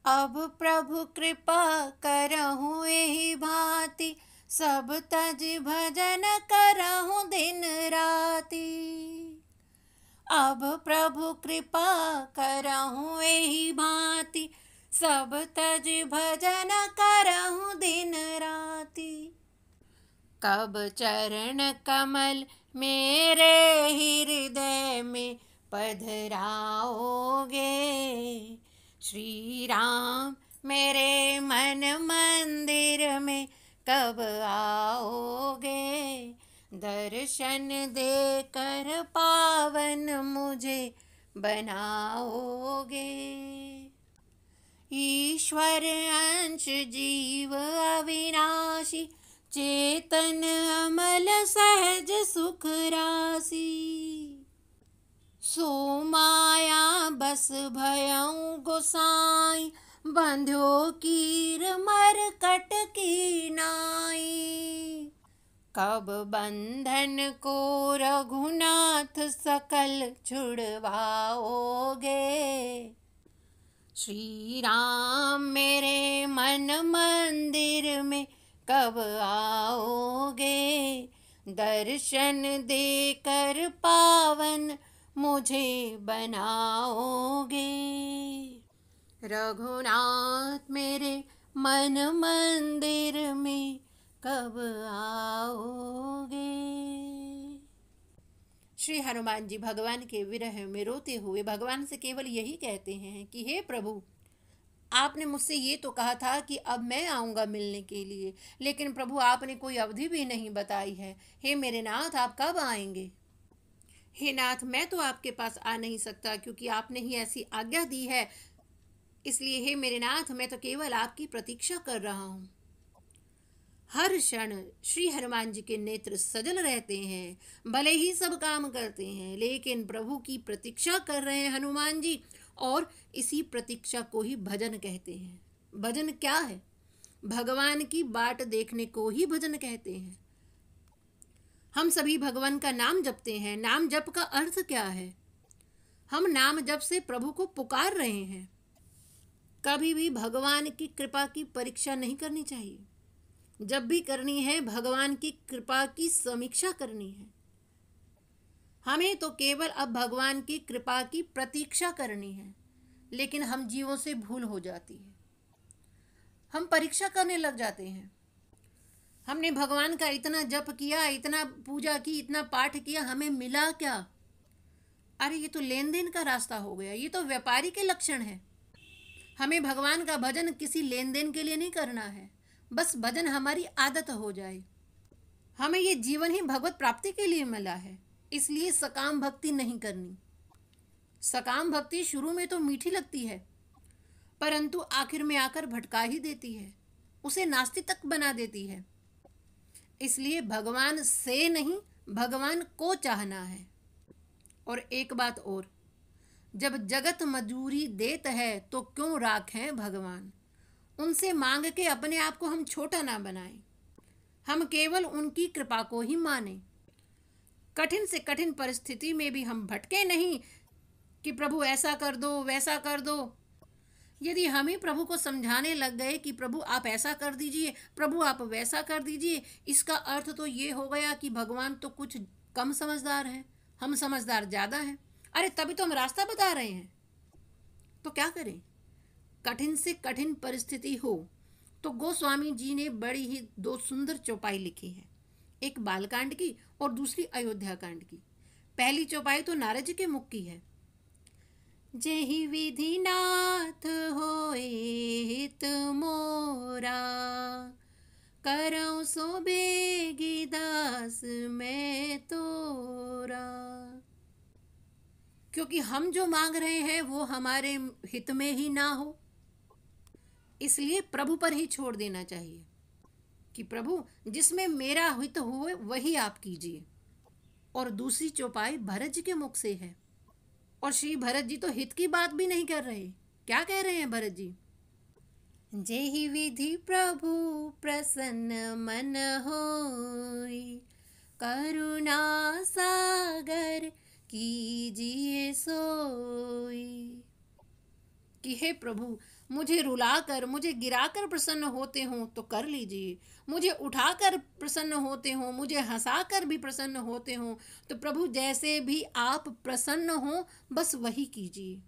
अब प्रभु कृपा करहूँ एहि भांति, सब तज भजन करहूँ दिन राति। अब प्रभु कृपा करहूँ एहि भांति, सब तज भजन करहूँ दिन राति। कब चरण कमल मेरे हृदय में पधराओगे, श्री राम मेरे मन मंदिर में कब आओगे, दर्शन देकर पावन मुझे बनाओगे। ईश्वर अंश जीव अविनाशी, चेतन अमल सहज सुख राशि। सो माया बस भयउ गोसाई, बंध्यो कीर मरकट की नाई। कब बंधन को रघुनाथ सकल छुड़वाओगे। श्री राम मेरे मन मंदिर में कब आओगे। दर्शन देकर पावन मुझे बनाओगे। रघुनाथ मेरे मन मंदिर में कब आओगे। श्री हनुमान जी भगवान के विरह में रोते हुए भगवान से केवल यही कहते हैं कि हे प्रभु, आपने मुझसे ये तो कहा था कि अब मैं आऊँगा मिलने के लिए, लेकिन प्रभु आपने कोई अवधि भी नहीं बताई है। हे मेरे नाथ, आप कब आएंगे। हे नाथ, मैं तो आपके पास आ नहीं सकता क्योंकि आपने ही ऐसी आज्ञा दी है। इसलिए हे मेरे नाथ, मैं तो केवल आपकी प्रतीक्षा कर रहा हूँ। हर क्षण श्री हनुमान जी के नेत्र सजल रहते हैं। भले ही सब काम करते हैं, लेकिन प्रभु की प्रतीक्षा कर रहे हैं हनुमान जी, और इसी प्रतीक्षा को ही भजन कहते हैं। भजन क्या है? भगवान की बाट देखने को ही भजन कहते हैं। हम सभी भगवान का नाम जपते हैं। नाम जप का अर्थ क्या है? हम नाम जप से प्रभु को पुकार रहे हैं। कभी भी भगवान की कृपा की परीक्षा नहीं करनी चाहिए। जब भी करनी है, भगवान की कृपा की समीक्षा करनी है। हमें तो केवल अब भगवान की कृपा की प्रतीक्षा करनी है, लेकिन हम जीवों से भूल हो जाती है। हम परीक्षा करने लग जाते हैं। हमने भगवान का इतना जप किया, इतना पूजा की, इतना पाठ किया, हमें मिला क्या? अरे ये तो लेन देन का रास्ता हो गया। ये तो व्यापारी के लक्षण है। हमें भगवान का भजन किसी लेन देन के लिए नहीं करना है। बस भजन हमारी आदत हो जाए। हमें ये जीवन ही भगवत प्राप्ति के लिए मिला है, इसलिए सकाम भक्ति नहीं करनी। सकाम भक्ति शुरू में तो मीठी लगती है, परंतु आखिर में आकर भटका ही देती है, उसे नास्तिक तक बना देती है। इसलिए भगवान से नहीं, भगवान को चाहना है। और एक बात और, जब जगत मजूरी देत है तो क्यों राखें भगवान। उनसे मांग के अपने आप को हम छोटा ना बनाएं। हम केवल उनकी कृपा को ही माने। कठिन से कठिन परिस्थिति में भी हम भटके नहीं कि प्रभु ऐसा कर दो, वैसा कर दो। यदि हम ही प्रभु को समझाने लग गए कि प्रभु आप ऐसा कर दीजिए, प्रभु आप वैसा कर दीजिए, इसका अर्थ तो ये हो गया कि भगवान तो कुछ कम समझदार हैं, हम समझदार ज़्यादा हैं। अरे तभी तो हम रास्ता बता रहे हैं। तो क्या करें? कठिन से कठिन परिस्थिति हो तो गोस्वामी जी ने बड़ी ही दो सुंदर चौपाई लिखी है, एक बालकांड की और दूसरी अयोध्या कांड की। पहली चौपाई तो नारद जी के मुख की है। जेहि विधि नाथ होए हित मोरा, करऊं सो बेगी दास मैं तोरा। क्योंकि हम जो मांग रहे हैं वो हमारे हित में ही ना हो, इसलिए प्रभु पर ही छोड़ देना चाहिए कि प्रभु जिसमें मेरा हित हो वही आप कीजिए। और दूसरी चौपाई भरत जी के मुख से है, और श्री भरत जी तो हित की बात भी नहीं कर रहे। क्या कह रहे हैं भरत जी? जेहि विधि प्रभु प्रसन्न मन होई, करुणा सागर कीजिए सोई। कि हे प्रभु, मुझे रुलाकर, मुझे गिराकर प्रसन्न होते हो तो कर लीजिए, मुझे उठाकर प्रसन्न होते हो, मुझे हंसाकर भी प्रसन्न होते हो, तो प्रभु जैसे भी आप प्रसन्न हो बस वही कीजिए।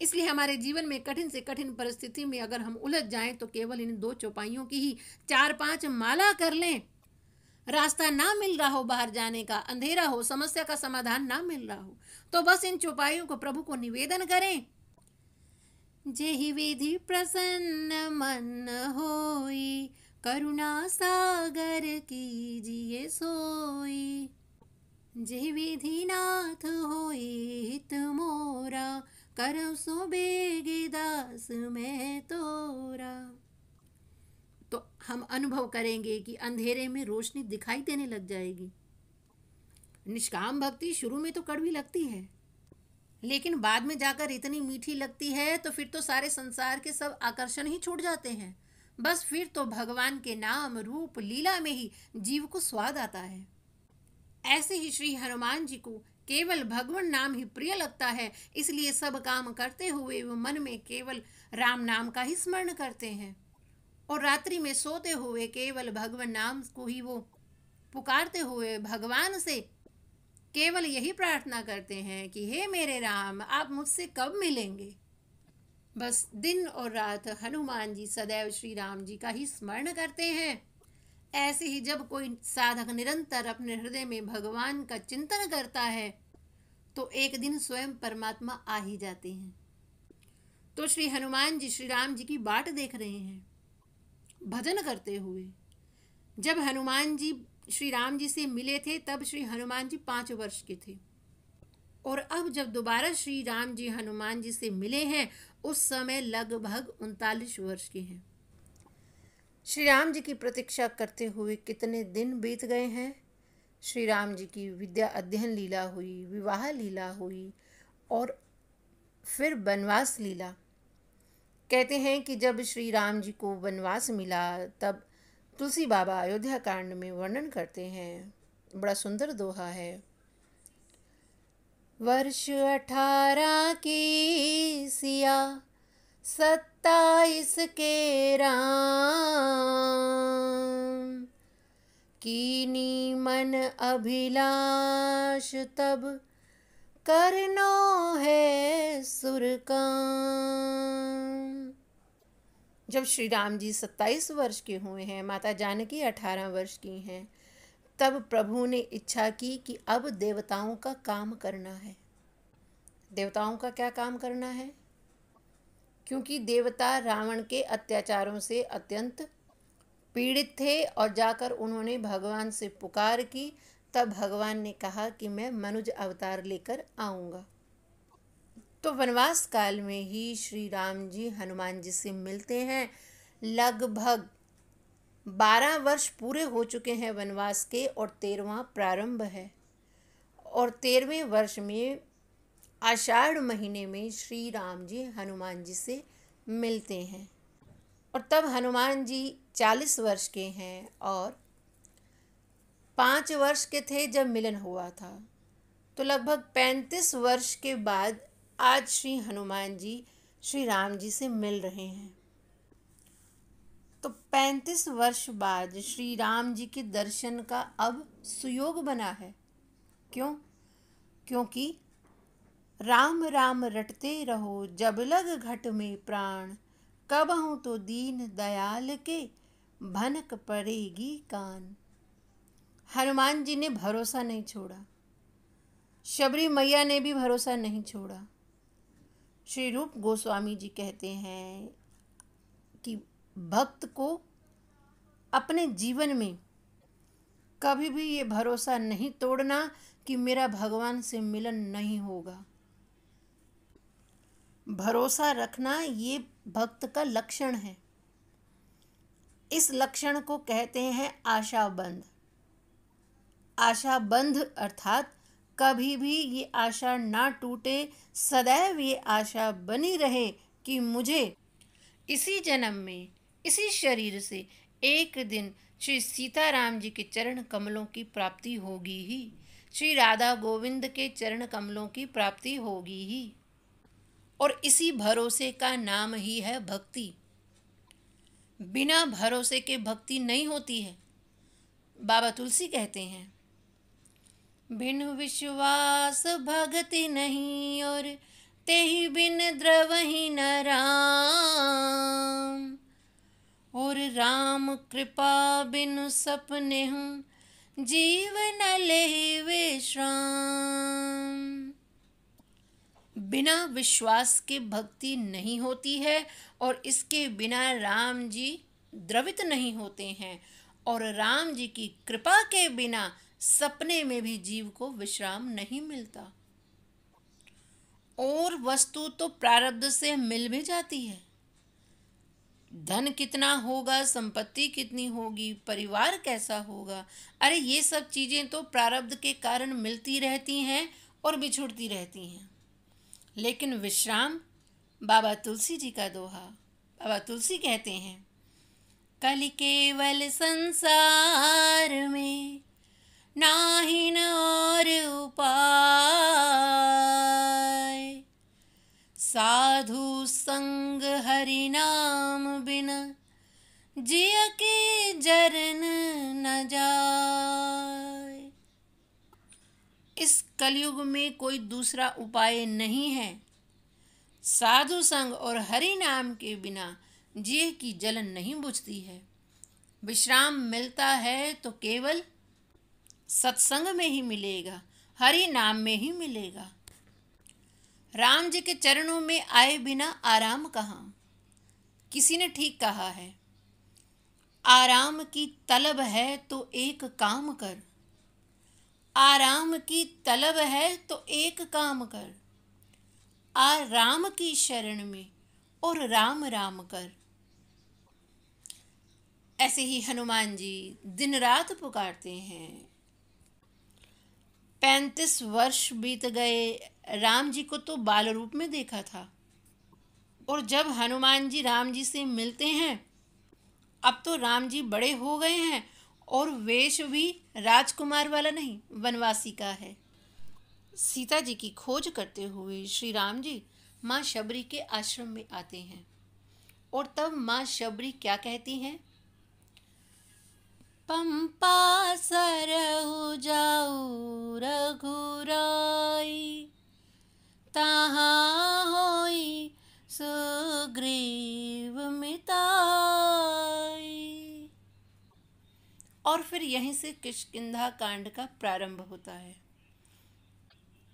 इसलिए हमारे जीवन में कठिन से कठिन परिस्थिति में अगर हम उलझ जाएं तो केवल इन दो चौपाइयों की ही 4-5 माला कर लें। रास्ता ना मिल रहा हो बाहर जाने का, अंधेरा हो, समस्या का समाधान ना मिल रहा हो, तो बस इन चौपाइयों को प्रभु को निवेदन करें। जेहि विधि प्रसन्न मन होई, करुणा सागर कीजिए सोई। जेहि विधि नाथ होई हित मोरा, करऊं सो बेगी दास मैं तोरा। तो हम अनुभव करेंगे कि अंधेरे में रोशनी दिखाई देने लग जाएगी। निष्काम भक्ति शुरू में तो कड़वी लगती है, लेकिन बाद में जाकर इतनी मीठी लगती है तो फिर तो सारे संसार के सब आकर्षण ही छूट जाते हैं। बस फिर तो भगवान के नाम रूप लीला में ही जीव को स्वाद आता है। ऐसे ही श्री हनुमान जी को केवल भगवान नाम ही प्रिय लगता है, इसलिए सब काम करते हुए वो मन में केवल राम नाम का ही स्मरण करते हैं और रात्रि में सोते हुए केवल भगवान नाम को ही वो पुकारते हुए भगवान से केवल यही प्रार्थना करते हैं कि हे मेरे राम, आप मुझसे कब मिलेंगे। बस दिन और रात हनुमान जी सदैव श्री राम जी का ही स्मरण करते हैं। ऐसे ही जब कोई साधक निरंतर अपने हृदय में भगवान का चिंतन करता है तो एक दिन स्वयं परमात्मा आ ही जाते हैं। तो श्री हनुमान जी श्री राम जी की बाट देख रहे हैं भजन करते हुए। जब हनुमान जी श्री राम जी से मिले थे तब श्री हनुमान जी 5 वर्ष के थे और अब जब दोबारा श्री राम जी हनुमान जी से मिले हैं उस समय लगभग 39 वर्ष के हैं। श्री राम जी की प्रतीक्षा करते हुए कितने दिन बीत गए हैं। श्री राम जी की विद्या अध्ययन लीला हुई, विवाह लीला हुई और फिर वनवास लीला। कहते हैं कि जब श्री राम जी को वनवास मिला तब तुलसी बाबा अयोध्या कांड में वर्णन करते हैं, बड़ा सुंदर दोहा है। वर्ष 18 की सिया 27 के राम, कीनी मन अभिलाष तब करनो है सुर काम। जब श्री राम जी 27 वर्ष के हुए हैं, माता जानकी 18 वर्ष की हैं, तब प्रभु ने इच्छा की कि अब देवताओं का काम करना है। देवताओं का क्या काम करना है? क्योंकि देवता रावण के अत्याचारों से अत्यंत पीड़ित थे और जाकर उन्होंने भगवान से पुकार की। तब भगवान ने कहा कि मैं मनुज अवतार लेकर आऊँगा। तो वनवास काल में ही श्री राम जी हनुमान जी से मिलते हैं। लगभग 12 वर्ष पूरे हो चुके हैं वनवास के और 13वां प्रारंभ है। और 13वें वर्ष में आषाढ़ महीने में श्री राम जी हनुमान जी से मिलते हैं और तब हनुमान जी 40 वर्ष के हैं और 5 वर्ष के थे जब मिलन हुआ था। तो लगभग 35 वर्ष के बाद आज श्री हनुमान जी श्री राम जी से मिल रहे हैं। तो 35 वर्ष बाद श्री राम जी के दर्शन का अब सुयोग बना है। क्यों? क्योंकि राम राम रटते रहो जब लग घट में प्राण, कबहूँ तो दीन दयाल के भनक पड़ेगी कान। हनुमान जी ने भरोसा नहीं छोड़ा, शबरी मैया ने भी भरोसा नहीं छोड़ा। श्री रूप गोस्वामी जी कहते हैं कि भक्त को अपने जीवन में कभी भी ये भरोसा नहीं तोड़ना कि मेरा भगवान से मिलन नहीं होगा। भरोसा रखना ये भक्त का लक्षण है। इस लक्षण को कहते हैं आशाबंध। आशाबंध अर्थात कभी भी ये आशा ना टूटे, सदैव ये आशा बनी रहे कि मुझे इसी जन्म में इसी शरीर से एक दिन श्री सीताराम जी के चरण कमलों की प्राप्ति होगी ही, श्री राधा गोविंद के चरण कमलों की प्राप्ति होगी ही। और इसी भरोसे का नाम ही है भक्ति। बिना भरोसे के भक्ति नहीं होती है। बाबा तुलसी कहते हैं, बिन विश्वास भगति नहीं और तेहि बिन द्रवहि न राम, और राम कृपा बिनु सपने हूँ जीव न ले विश्राम। बिना विश्वास के भक्ति नहीं होती है और इसके बिना राम जी द्रवित नहीं होते हैं और राम जी की कृपा के बिना सपने में भी जीव को विश्राम नहीं मिलता। और वस्तु तो प्रारब्ध से मिल भी जाती है। धन कितना होगा, संपत्ति कितनी होगी, परिवार कैसा होगा, अरे ये सब चीजें तो प्रारब्ध के कारण मिलती रहती हैं और बिछुड़ती रहती हैं। लेकिन विश्राम बाबा तुलसी जी का दोहा। बाबा तुलसी कहते हैं, कलि केवल संसार में नाहिन और उपाय, साधु संग हरि नाम बिना जिय के जरन न जाय। इस कलयुग में कोई दूसरा उपाय नहीं है। साधु संग और हरि नाम के बिना जिय की जलन नहीं बुझती है। विश्राम मिलता है तो केवल सत्संग में ही मिलेगा, हरि नाम में ही मिलेगा। राम जी के चरणों में आए बिना आराम कहाँ। किसी ने ठीक कहा है, आराम की तलब है तो एक काम कर, आराम की तलब है तो एक काम कर, आ राम की शरण में और राम राम कर। ऐसे ही हनुमान जी दिन रात पुकारते हैं। 35 वर्ष बीत गए। राम जी को तो बाल रूप में देखा था, और जब हनुमान जी राम जी से मिलते हैं, अब तो राम जी बड़े हो गए हैं और वेश भी राजकुमार वाला नहीं, वनवासी का है। सीता जी की खोज करते हुए श्री राम जी माँ शबरी के आश्रम में आते हैं, और तब माँ शबरी क्या कहती हैं, पंपा सरहु जाऊ रघुराई, तहाँ होई सुग्रीव मिताई। और फिर यहीं से किष्किंधा कांड का प्रारंभ होता है,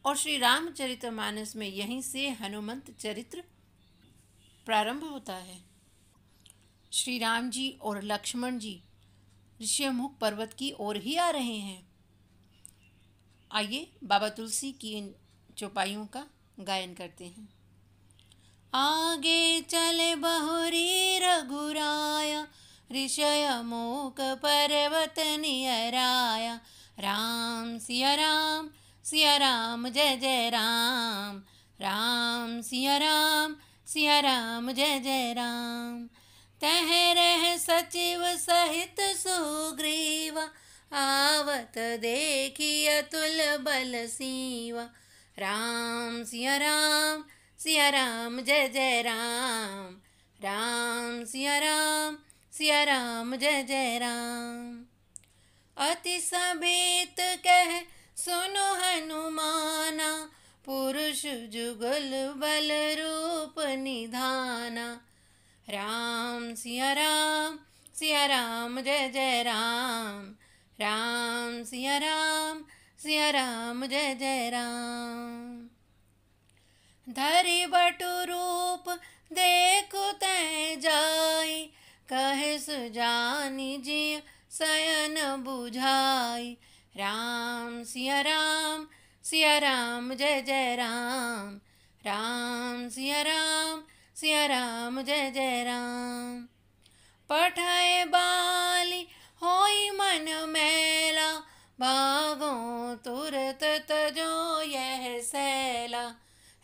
और श्री रामचरितमानस में यहीं से हनुमंत चरित्र प्रारंभ होता है। श्री राम जी और लक्ष्मण जी ऋषिमुख पर्वत की ओर ही आ रहे हैं। आइए बाबा तुलसी की इन चौपाइयों का गायन करते हैं। आगे चले बहुरी रघुराया, ऋषयमुख पर्वत नियराया, राम सिया राम सिया राम जय जय राम, राम सिया राम जय जय राम। तह रह सचिव सहित सुग्रीवा, आवत देखी अतुल बल सीवा, राम सिया राम जय जय राम, राम सिया राम जय जय राम। अति सभेत कह सुनो हनुमाना, पुरुष जुगल बल रूप निधाना, राम सिया राम जय जय राम, राम सिया राम जय जय राम। धरि बटु रूप देखु तै जाई, कहे सुजानि जिय शयन बुझाई, राम सिया राम जय जय राम, राम सिया राम जय जय राम। पठाए बाली होई मन मैला, भागो तुरत तजो यह सैला,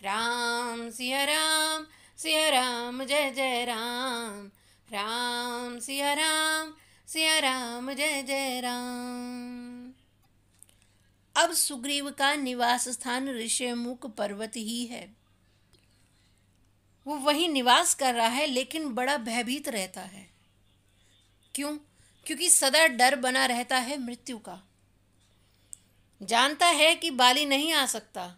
राम सिया राम जय जय राम, राम सिया राम जय जय राम। अब सुग्रीव का निवास स्थान ऋषिमुख पर्वत ही है। वो वहीं निवास कर रहा है, लेकिन बड़ा भयभीत रहता है। क्यों? क्योंकि सदा डर बना रहता है मृत्यु का। जानता है कि बाली नहीं आ सकता,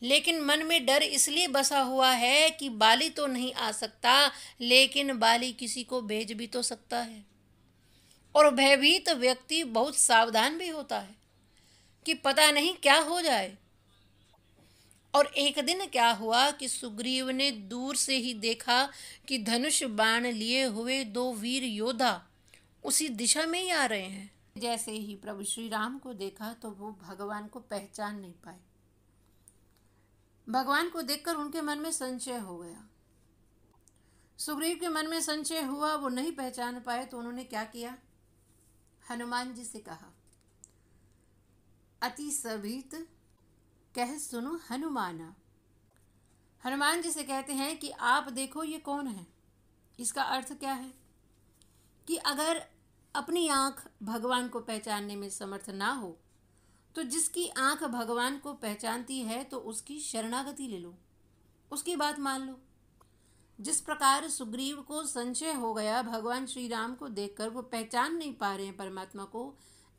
लेकिन मन में डर इसलिए बसा हुआ है कि बाली तो नहीं आ सकता, लेकिन बाली किसी को भेज भी तो सकता है। और भयभीत व्यक्ति बहुत सावधान भी होता है कि पता नहीं क्या हो जाए। और एक दिन क्या हुआ कि सुग्रीव ने दूर से ही देखा कि धनुष बाण लिए हुए 2 वीर योद्धा उसी दिशा में ही आ रहे हैं। जैसे ही प्रभु श्री राम को देखा तो वो भगवान को पहचान नहीं पाए। भगवान को देखकर उनके मन में संशय हो गया। सुग्रीव के मन में संशय हुआ, वो नहीं पहचान पाए, तो उन्होंने क्या किया, हनुमान जी से कहा, अति सभीत कह सुनो हनुमाना, हनुमान जी से कहते हैं कि आप देखो ये कौन है। इसका अर्थ क्या है कि अगर अपनी आँख भगवान को पहचानने में समर्थ ना हो तो जिसकी आँख भगवान को पहचानती है तो उसकी शरणागति ले लो, उसकी बात मान लो। जिस प्रकार सुग्रीव को संशय हो गया भगवान श्री राम को देखकर, वो पहचान नहीं पा रहे हैं परमात्मा को,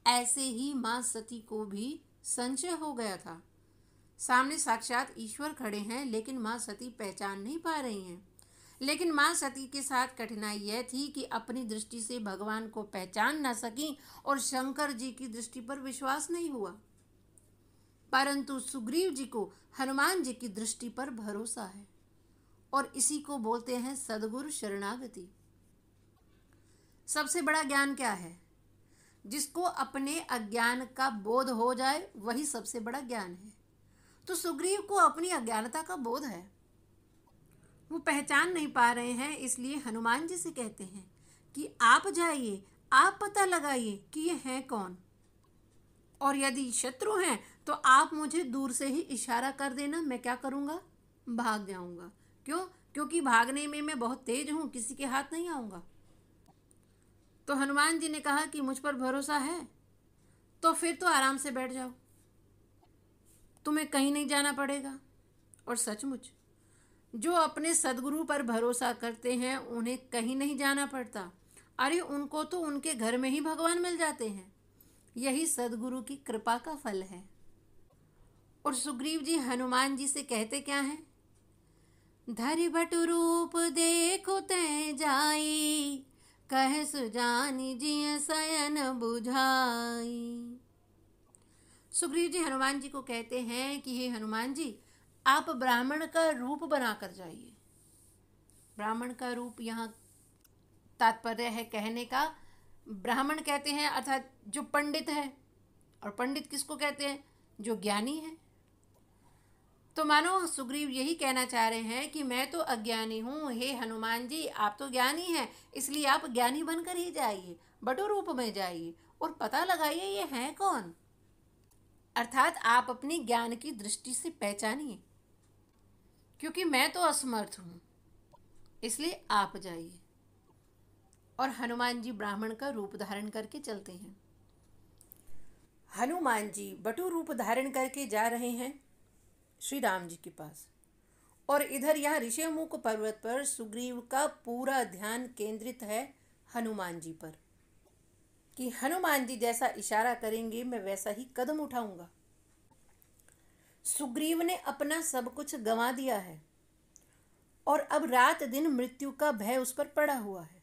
ऐसे ही माँ सती को भी संशय हो गया था। सामने साक्षात ईश्वर खड़े हैं लेकिन माँ सती पहचान नहीं पा रही हैं। लेकिन माँ सती के साथ कठिनाई यह थी कि अपनी दृष्टि से भगवान को पहचान ना सकी और शंकर जी की दृष्टि पर विश्वास नहीं हुआ। परंतु सुग्रीव जी को हनुमान जी की दृष्टि पर भरोसा है और इसी को बोलते हैं सद्गुरु शरणागति। सबसे बड़ा ज्ञान क्या है? जिसको अपने अज्ञान का बोध हो जाए वही सबसे बड़ा ज्ञान है। तो सुग्रीव को अपनी अज्ञानता का बोध है, वो पहचान नहीं पा रहे हैं, इसलिए हनुमान जी से कहते हैं कि आप जाइए, आप पता लगाइए कि ये हैं कौन, और यदि शत्रु हैं तो आप मुझे दूर से ही इशारा कर देना, मैं क्या करूँगा? भाग जाऊँगा। क्यों? क्योंकि भागने में मैं बहुत तेज हूँ, किसी के हाथ नहीं आऊँगा। तो हनुमान जी ने कहा कि मुझ पर भरोसा है तो फिर तो आराम से बैठ जाओ, तुम्हें कहीं नहीं जाना पड़ेगा। और सचमुच जो अपने सद्गुरु पर भरोसा करते हैं उन्हें कहीं नहीं जाना पड़ता। अरे उनको तो उनके घर में ही भगवान मिल जाते हैं। यही सद्गुरु की कृपा का फल है। और सुग्रीव जी हनुमान जी से कहते क्या हैं? धरि बटु रूप देखो तै जाई, कह सुजानी जिय शयन बुझाई। सुग्रीव जी हनुमान जी को कहते हैं कि हे हनुमान जी, आप ब्राह्मण का रूप बनाकर जाइए। ब्राह्मण का रूप यहाँ तात्पर्य है कहने का, ब्राह्मण कहते हैं अर्थात जो पंडित है, और पंडित किसको कहते हैं? जो ज्ञानी है। तो मानो सुग्रीव यही कहना चाह रहे हैं कि मैं तो अज्ञानी हूँ, हे हनुमान जी आप तो ज्ञानी हैं, इसलिए आप ज्ञानी बनकर ही जाइए, बटु रूप में जाइए और पता लगाइए ये हैं कौन। अर्थात आप अपनी ज्ञान की दृष्टि से पहचानिए, क्योंकि मैं तो असमर्थ हूँ, इसलिए आप जाइए। और हनुमान जी ब्राह्मण का रूप धारण करके चलते हैं। हनुमान जी बटु रूप धारण करके जा रहे हैं श्री राम जी के पास, और इधर यहाँ ऋषिमुख पर्वत पर सुग्रीव का पूरा ध्यान केंद्रित है हनुमान जी पर कि हनुमान जी जैसा इशारा करेंगे मैं वैसा ही कदम उठाऊंगा। सुग्रीव ने अपना सब कुछ गंवा दिया है और अब रात दिन मृत्यु का भय उस पर पड़ा हुआ है।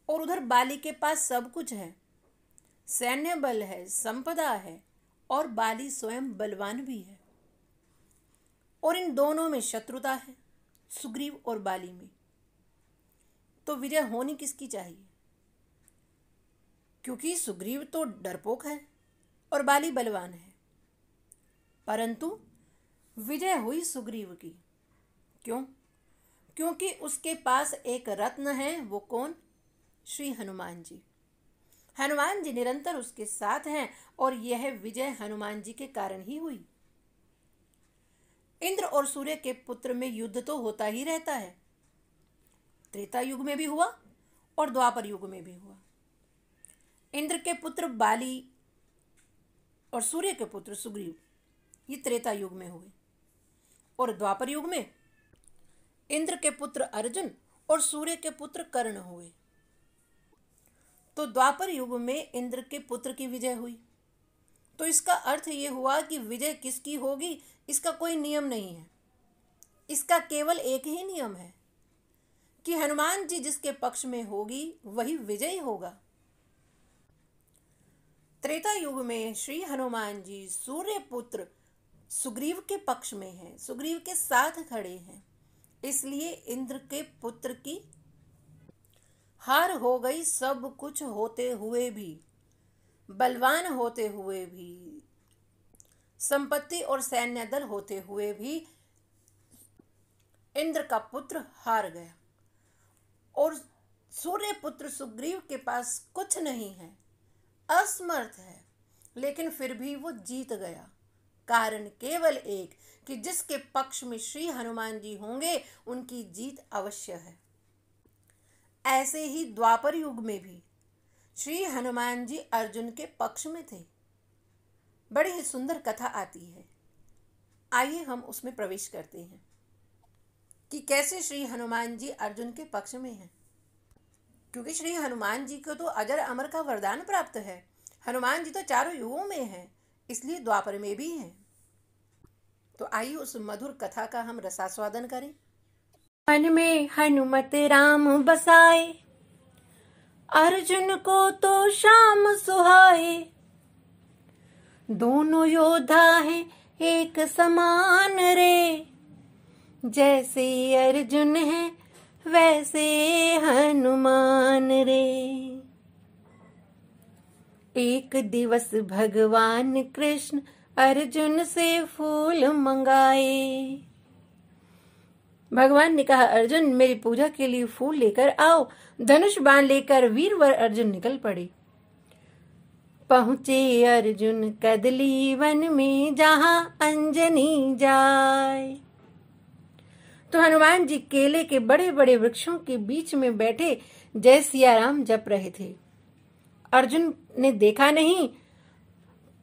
और उधर बाली के पास सब कुछ है, सैन्य बल है, संपदा है, और बाली स्वयं बलवान भी है। और इन दोनों में शत्रुता है, सुग्रीव और बाली में। तो विजय होनी किसकी चाहिए? क्योंकि सुग्रीव तो डरपोक है और बाली बलवान है, परंतु विजय हुई सुग्रीव की। क्यों? क्योंकि उसके पास एक रत्न है। वो कौन? श्री हनुमान जी। हनुमान जी निरंतर उसके साथ हैं और यह विजय हनुमान जी के कारण ही हुई। इंद्र और सूर्य के पुत्र में युद्ध तो होता ही रहता है, त्रेता युग में भी हुआ और द्वापर युग में भी हुआ। इंद्र के पुत्र बाली और सूर्य के पुत्र सुग्रीव ये त्रेता युग में हुए, और द्वापर युग में इंद्र के पुत्र अर्जुन और सूर्य के पुत्र कर्ण हुए। तो द्वापर युग में इंद्र के पुत्र की विजय हुई। तो इसका अर्थ ये हुआ कि विजय किसकी होगी इसका कोई नियम नहीं है, इसका केवल एक ही नियम है कि हनुमान जी जिसके पक्ष में होगी वही विजयी होगा। त्रेता युग में श्री हनुमान जी सूर्य पुत्र सुग्रीव के पक्ष में हैं, सुग्रीव के साथ खड़े हैं, इसलिए इंद्र के पुत्र की हार हो गई। सब कुछ होते हुए भी, बलवान होते हुए भी, संपत्ति और सैन्य दल होते हुए भी इंद्र का पुत्र हार गया। और सूर्य पुत्र सुग्रीव के पास कुछ नहीं है, असमर्थ है, लेकिन फिर भी वो जीत गया। कारण केवल एक कि जिसके पक्ष में श्री हनुमान जी होंगे उनकी जीत अवश्य है। ऐसे ही द्वापर युग में भी श्री हनुमान जी अर्जुन के पक्ष में थे। बड़ी ही सुंदर कथा आती है, आइए हम उसमें प्रवेश करते हैं कि कैसे श्री हनुमान जी अर्जुन के पक्ष में हैं। क्योंकि श्री हनुमान जी को तो अजर अमर का वरदान प्राप्त है। हनुमान जी तो चारों युगों में हैं, इसलिए द्वापर में भी हैं। तो आइए उस मधुर कथा का हम रसास्वादन करें। मन में हनुमत राम बसाए, अर्जुन को तो शाम सुहाए। दोनों योद्धा हैं एक समान रे, जैसे अर्जुन है वैसे हनुमान रे। एक दिवस भगवान कृष्ण अर्जुन से फूल मंगाए। भगवान ने कहा, अर्जुन मेरी पूजा के लिए फूल लेकर आओ। धनुष बाण लेकर वीरवर अर्जुन निकल पड़े। पहुंचे अर्जुन कदली वन में जहां अंजनी जाए। तो हनुमान जी केले के बड़े बड़े वृक्षों के बीच में बैठे जय सिया राम जप रहे थे। अर्जुन ने देखा नहीं,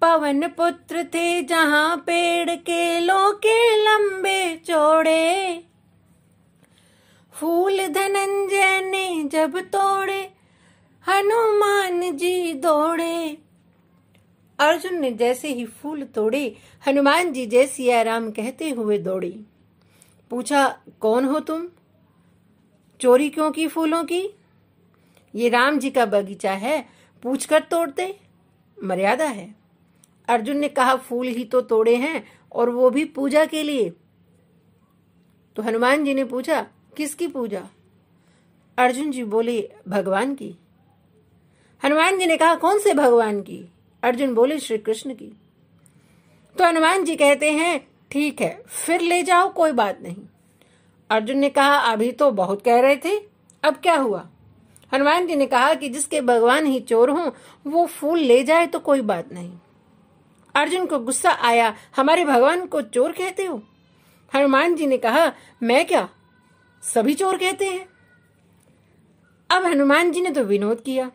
पवन पुत्र थे जहां पेड़ केलों के लंबे चौड़े। फूल धनंजय ने जब तोड़े, हनुमान जी दौड़े। अर्जुन ने जैसे ही फूल तोड़े, हनुमान जी जय सिया राम कहते हुए दौड़े। पूछा, कौन हो तुम? चोरी क्यों की फूलों की? ये राम जी का बगीचा है, पूछकर तोड़ते, मर्यादा है। अर्जुन ने कहा, फूल ही तो तोड़े हैं और वो भी पूजा के लिए। तो हनुमान जी ने पूछा, किसकी पूजा? अर्जुन जी बोले, भगवान की। हनुमान जी ने कहा, कौन से भगवान की? अर्जुन बोले, श्री कृष्ण की। तो हनुमान जी कहते हैं, ठीक है, फिर ले जाओ, कोई बात नहीं। अर्जुन ने कहा, अभी तो बहुत कह रहे थे, अब क्या हुआ? हनुमान जी ने कहा कि जिसके भगवान ही चोर हों, वो फूल ले जाए तो कोई बात नहीं। अर्जुन को गुस्सा आया, हमारे भगवान को चोर कहते हो? हनुमान जी ने कहा, मैं क्या, सभी चोर कहते हैं। अब हनुमान जी ने तो विनोद किया।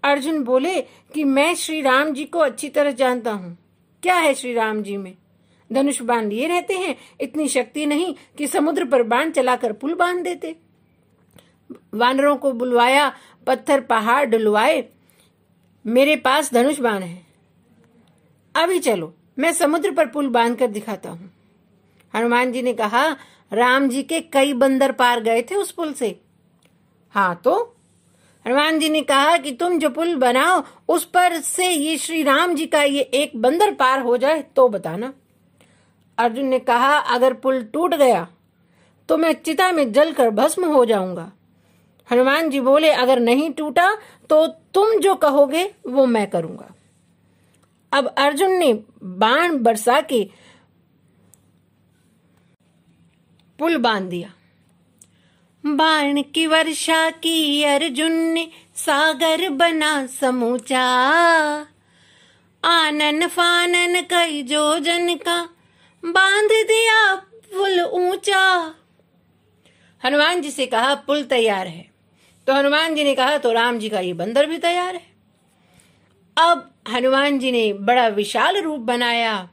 अर्जुन बोले कि मैं श्री राम जी को अच्छी तरह जानता हूँ। क्या है श्री राम जी में? धनुष बाण लिए रहते हैं, इतनी शक्ति नहीं कि समुद्र पर बाण चलाकर पुल बांध देते। वानरों को बुलवाया, पत्थर पहाड़ डुलवाए, मेरे पास धनुष बाण है। अभी चलो, मैं समुद्र पर पुल बांधकर दिखाता हूँ। हनुमान जी ने कहा, राम जी के कई बंदर पार गए थे उस पुल से। हाँ तो? हनुमान जी ने कहा कि तुम जो पुल बनाओ उस पर से ये श्री राम जी का ये एक बंदर पार हो जाए तो बताना। अर्जुन ने कहा, अगर पुल टूट गया तो मैं चिता में जलकर भस्म हो जाऊंगा। हनुमान जी बोले, अगर नहीं टूटा तो तुम जो कहोगे वो मैं करूंगा। अब अर्जुन ने बाण बरसा के पुल बांध दिया। बाण की वर्षा की अर्जुन ने, सागर बना समूचा। आनन फानन कई जोजन का, बांध दिया पुल ऊंचा। हनुमान जी से कहा, पुल तैयार है। तो हनुमान जी ने कहा, तो राम जी का ये बंदर भी तैयार है। अब हनुमान जी ने बड़ा विशाल रूप बनाया।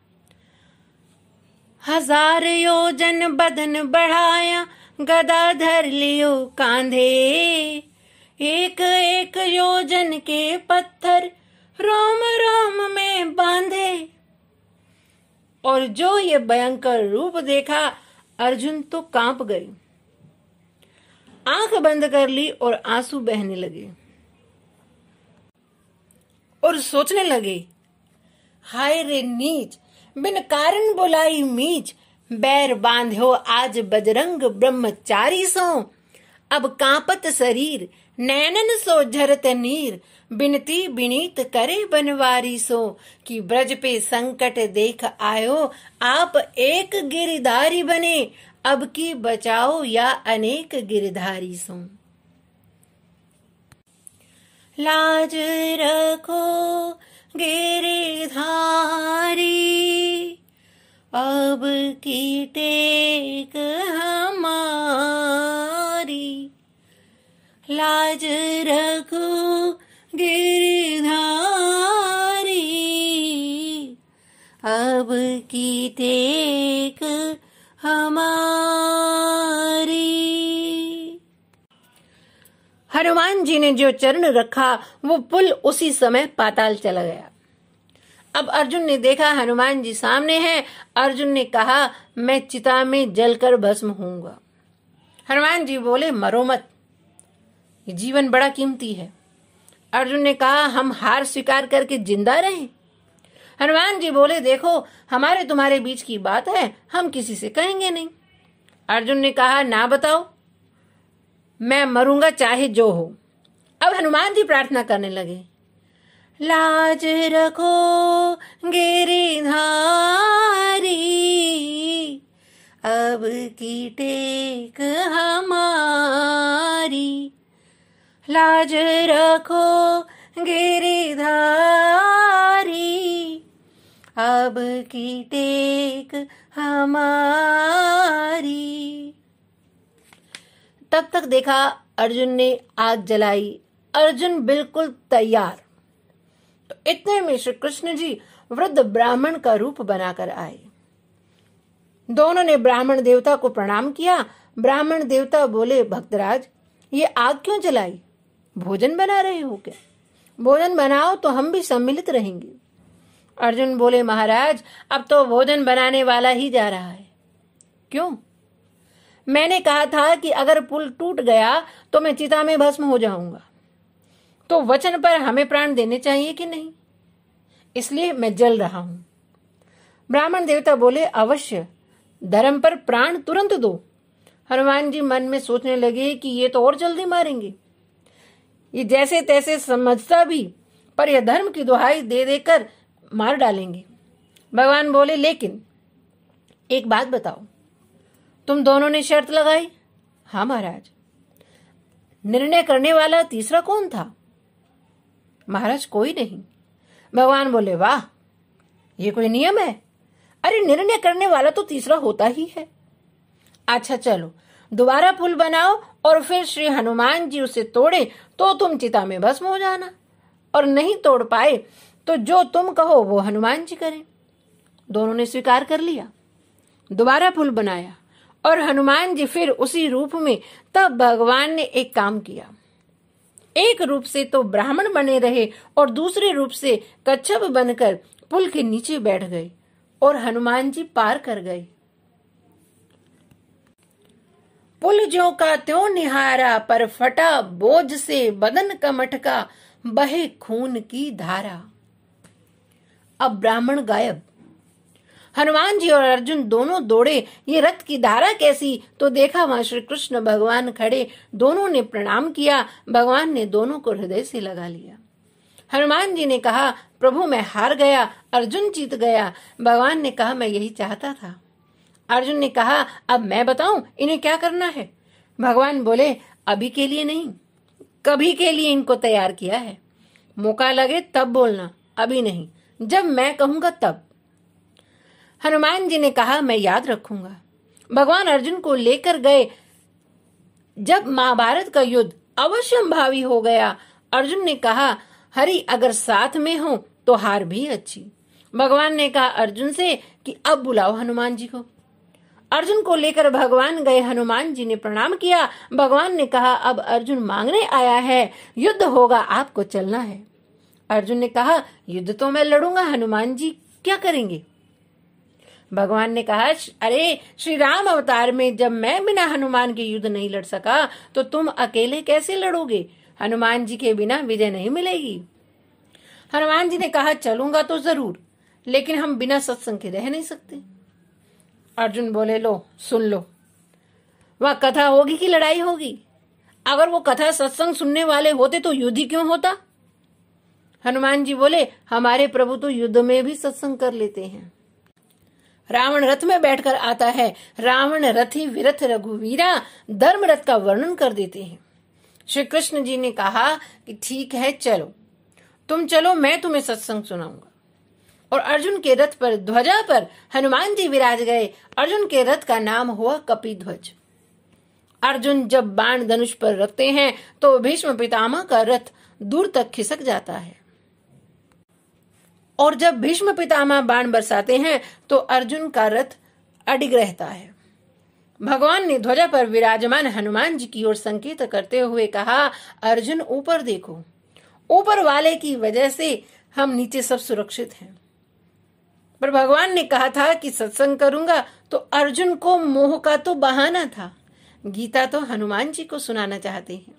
1000 योजन बदन बढ़ाया, गदा धर लियो कांधे। एक एक योजन के पत्थर, रोम रोम में बांधे। और जो ये भयंकर रूप देखा, अर्जुन तो कांप गए, आंख बंद कर ली और आंसू बहने लगे और सोचने लगे, हाय रे नीच, बिन कारण बुलाई मीच। बैर बांध्यो आज बजरंग ब्रह्मचारी सो। अब कांपत शरीर, नैनन सो झरत नीर। बिनती बिनीत करे बनवारी सो, कि ब्रज पे संकट देख आयो। आप एक गिरधारी बने, अब की बचाओ या अनेक गिरधारी सो। लाज रखो गिरधारी, की टेक हमारी, लाज रखो गिरधारी, अब की टेक हमारी। हनुमान जी ने जो चरण रखा वो पुल उसी समय पाताल चला गया। अब अर्जुन ने देखा हनुमान जी सामने हैं। अर्जुन ने कहा, मैं चिता में जलकर भस्म होऊंगा। हनुमान जी बोले, मरो मत, ये जीवन बड़ा कीमती है। अर्जुन ने कहा, हम हार स्वीकार करके जिंदा रहें। हनुमान जी बोले, देखो हमारे तुम्हारे बीच की बात है, हम किसी से कहेंगे नहीं। अर्जुन ने कहा, ना बताओ, मैं मरूंगा चाहे जो हो। अब हनुमान जी प्रार्थना करने लगे, लाज रखो गिरधारी, अब की टेक हमारी, लाज रखो गिरधारी, अब की टेक हमारी। तब तक देखा अर्जुन ने आग जलाई। अर्जुन बिल्कुल तैयार। तो इतने में श्री कृष्ण जी वृद्ध ब्राह्मण का रूप बनाकर आए। दोनों ने ब्राह्मण देवता को प्रणाम किया। ब्राह्मण देवता बोले, भक्तराज, ये आग क्यों जलाई? भोजन बना रहे हो क्या? भोजन बनाओ तो हम भी सम्मिलित रहेंगे। अर्जुन बोले, महाराज, अब तो भोजन बनाने वाला ही जा रहा है। क्यों? मैंने कहा था कि अगर पुल टूट गया तो मैं चिता में भस्म हो जाऊंगा, तो वचन पर हमें प्राण देने चाहिए कि नहीं? इसलिए मैं जल रहा हूं। ब्राह्मण देवता बोले, अवश्य, धर्म पर प्राण तुरंत दो। हनुमान जी मन में सोचने लगे कि ये तो और जल्दी मारेंगे। ये जैसे तैसे समझता भी, पर यह धर्म की दुहाई दे देकर मार डालेंगे। भगवान बोले, लेकिन एक बात बताओ, तुम दोनों ने शर्त लगाई? हाँ महाराज। निर्णय करने वाला तीसरा कौन था? महाराज, कोई नहीं। भगवान बोले, वाह, ये कोई नियम है? अरे निर्णय करने वाला तो तीसरा होता ही है। अच्छा चलो, दोबारा पुल बनाओ और फिर श्री हनुमान जी उसे तोड़े तो तुम चिता में भस्म हो जाना, और नहीं तोड़ पाए तो जो तुम कहो वो हनुमान जी करें। दोनों ने स्वीकार कर लिया। दोबारा पुल बनाया और हनुमान जी फिर उसी रूप में। तब भगवान ने एक काम किया। एक रूप से तो ब्राह्मण बने रहे और दूसरे रूप से कच्छप बनकर पुल के नीचे बैठ गए और हनुमान जी पार कर गए। पुल ज्यों का त्यों निहारा, पर फटा बोझ से बदन कमठ का, बहे खून की धारा। अब ब्राह्मण गायब। हनुमान जी और अर्जुन दोनों दौड़े, ये रथ की धारा कैसी? तो देखा वहां श्री कृष्ण भगवान खड़े। दोनों ने प्रणाम किया। भगवान ने दोनों को हृदय से लगा लिया। हनुमान जी ने कहा, प्रभु मैं हार गया, अर्जुन जीत गया। भगवान ने कहा, मैं यही चाहता था। अर्जुन ने कहा, अब मैं बताऊं इन्हें क्या करना है? भगवान बोले, अभी के लिए नहीं, कभी के लिए इनको तैयार किया है। मौका लगे तब बोलना, अभी नहीं, जब मैं कहूंगा तब। हनुमान जी ने कहा, मैं याद रखूंगा। भगवान अर्जुन को लेकर गए। जब महाभारत का युद्ध अवश्यंभावी हो गया, अर्जुन ने कहा, हरि अगर साथ में हो तो हार भी अच्छी। भगवान ने कहा अर्जुन से कि अब बुलाओ हनुमान जी को। अर्जुन को लेकर भगवान गए। हनुमान जी ने प्रणाम किया। भगवान ने कहा, अब अर्जुन मांगने आया है, युद्ध होगा, आपको चलना है। अर्जुन ने कहा, युद्ध तो मैं लड़ूंगा, हनुमान जी क्या करेंगे? भगवान ने कहा, अरे श्री राम अवतार में जब मैं बिना हनुमान के युद्ध नहीं लड़ सका तो तुम अकेले कैसे लड़ोगे? हनुमान जी के बिना विजय नहीं मिलेगी। हनुमान जी ने कहा, चलूंगा तो जरूर, लेकिन हम बिना सत्संग के रह नहीं सकते। अर्जुन बोले, लो सुन लो, वह कथा होगी कि लड़ाई होगी? अगर वो कथा सत्संग सुनने वाले होते तो युद्ध ही क्यों होता? हनुमान जी बोले, हमारे प्रभु तो युद्ध में भी सत्संग कर लेते हैं। रावण रथ में बैठकर आता है, रावण रथी विरथ रघुवीरा, धर्म रथ का वर्णन कर देते हैं। श्री कृष्ण जी ने कहा कि ठीक है, चलो तुम चलो, मैं तुम्हें सत्संग सुनाऊंगा। और अर्जुन के रथ पर ध्वजा पर हनुमान जी विराज गए। अर्जुन के रथ का नाम हुआ कपिध्वज। अर्जुन जब बाण धनुष पर रखते हैं तो भीष्म पितामह का रथ दूर तक खिसक जाता है, और जब भीष्म पितामह बाण बरसाते हैं तो अर्जुन का रथ अडिग रहता है। भगवान ने ध्वजा पर विराजमान हनुमान जी की ओर संकेत करते हुए कहा, अर्जुन ऊपर देखो, ऊपर वाले की वजह से हम नीचे सब सुरक्षित हैं। पर भगवान ने कहा था कि सत्संग करूंगा, तो अर्जुन को मोह का तो बहाना था, गीता तो हनुमान जी को सुनाना चाहते हैं।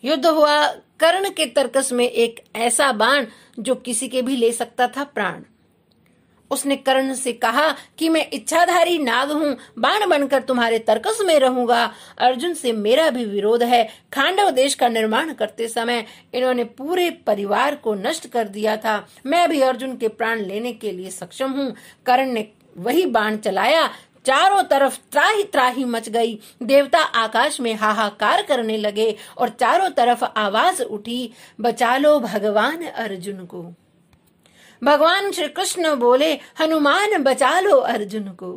युद्ध हुआ। कर्ण के तरकस में एक ऐसा बाण जो किसी के भी ले सकता था प्राण। उसने कर्ण से कहा कि मैं इच्छाधारी नाग हूं, बाण बनकर तुम्हारे तरकस में रहूंगा। अर्जुन से मेरा भी विरोध है। खांडव देश का निर्माण करते समय इन्होंने पूरे परिवार को नष्ट कर दिया था। मैं भी अर्जुन के प्राण लेने के लिए सक्षम हूं। कर्ण ने वही बाण चलाया। चारों तरफ त्राही त्राही मच गई। देवता आकाश में हाहाकार करने लगे और चारों तरफ आवाज उठी, बचा लो भगवान अर्जुन को। भगवान श्री कृष्ण बोले, हनुमान बचा लो अर्जुन को।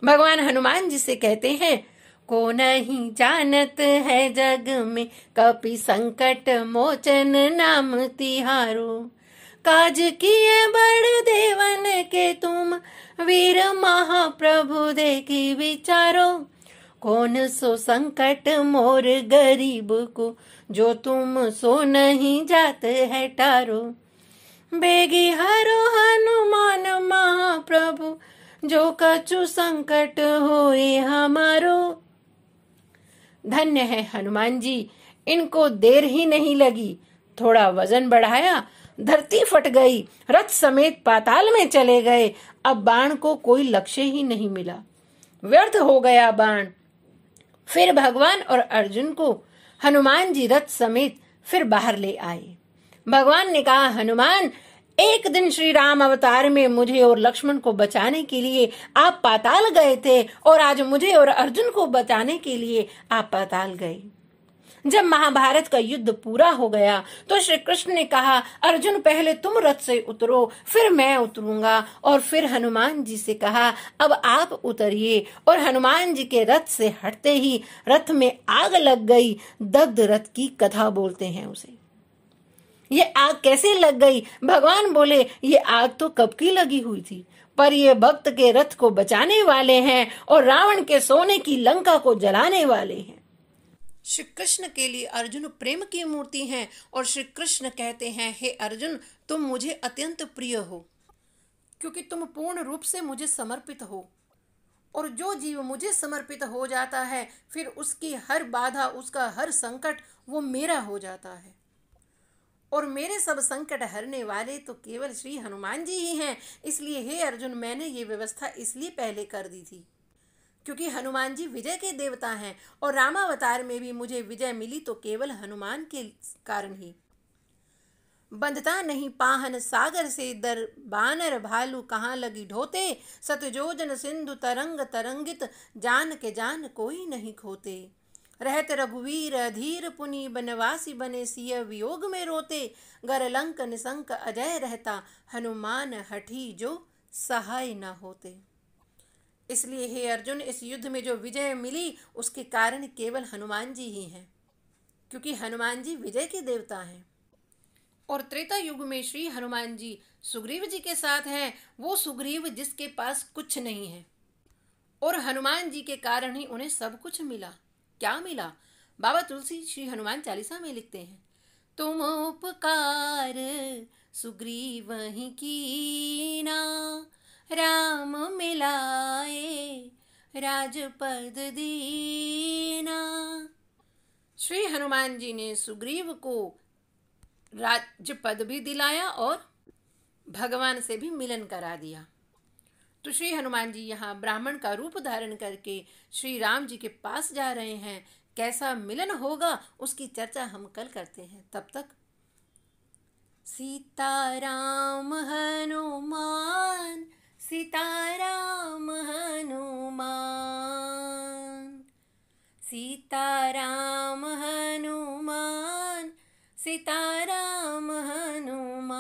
भगवान हनुमान जी से कहते हैं, को नहीं जानत है जग में, कपि संकट मोचन नाम तिहारो। काज किए बड़ देवन के तुम, वीर महाप्रभु देखी विचारो। कौन सो संकट मोर गरीब को, जो तुम सो नहीं जात है टारो। बेगी हरो हनुमान महाप्रभु, जो कछु संकट होए हमारो। धन्य है हनुमान जी, इनको देर ही नहीं लगी। थोड़ा वजन बढ़ाया, धरती फट गई, रथ समेत पाताल में चले गए। अब बाण को कोई लक्ष्य ही नहीं मिला, व्यर्थ हो गया बाण। फिर भगवान और अर्जुन को हनुमान जी रथ समेत फिर बाहर ले आए। भगवान ने कहा, हनुमान, एक दिन श्री राम अवतार में मुझे और लक्ष्मण को बचाने के लिए आप पाताल गए थे, और आज मुझे और अर्जुन को बचाने के लिए आप पाताल गए। जब महाभारत का युद्ध पूरा हो गया तो श्री कृष्ण ने कहा, अर्जुन पहले तुम रथ से उतरो, फिर मैं उतरूंगा। और फिर हनुमान जी से कहा, अब आप उतरिए। और हनुमान जी के रथ से हटते ही रथ में आग लग गई। दग्ध रथ की कथा बोलते हैं उसे। ये आग कैसे लग गई? भगवान बोले, ये आग तो कब की लगी हुई थी, पर ये भक्त के रथ को बचाने वाले हैं और रावण के सोने की लंका को जलाने वाले हैं। श्री कृष्ण के लिए अर्जुन प्रेम की मूर्ति हैं, और श्री कृष्ण कहते हैं, हे अर्जुन, तुम मुझे अत्यंत प्रिय हो, क्योंकि तुम पूर्ण रूप से मुझे समर्पित हो। और जो जीव मुझे समर्पित हो जाता है, फिर उसकी हर बाधा, उसका हर संकट वो मेरा हो जाता है। और मेरे सब संकट हरने वाले तो केवल श्री हनुमान जी ही हैं। इसलिए हे अर्जुन, मैंने ये व्यवस्था इसलिए पहले कर दी थी क्योंकि हनुमान जी विजय के देवता हैं, और रामावतार में भी मुझे विजय मिली तो केवल हनुमान के कारण ही। बंधता नहीं पाहन सागर से दर, बानर भालू कहाँ लगी ढोते। सतजोजन सिंधु तरंग तरंगित, जान के जान कोई नहीं खोते। रहत रघुवीर अधीर पुनि, बनवासी बने सिय वियोग में रोते। गर लंक निसंक अजय रहता, हनुमान हठी जो सहाय न होते। इसलिए हे अर्जुन, इस युद्ध में जो विजय मिली उसके कारण केवल हनुमान जी ही हैं, क्योंकि हनुमान जी विजय के देवता हैं। और त्रेता युग में श्री हनुमान जी सुग्रीव जी के साथ हैं, वो सुग्रीव जिसके पास कुछ नहीं है, और हनुमान जी के कारण ही उन्हें सब कुछ मिला। क्या मिला? बाबा तुलसी श्री हनुमान चालीसा में लिखते हैं, तुम उपकार सुग्रीव ही कीना, राम मिलाए राजपद दीना। श्री हनुमान जी ने सुग्रीव को राजपद भी दिलाया और भगवान से भी मिलन करा दिया। तो श्री हनुमान जी यहाँ ब्राह्मण का रूप धारण करके श्री राम जी के पास जा रहे हैं। कैसा मिलन होगा उसकी चर्चा हम कल करते हैं। तब तक सीताराम हनुमान, सीताराम हनुमान, सीताराम हनुमान, सीताराम हनुमान।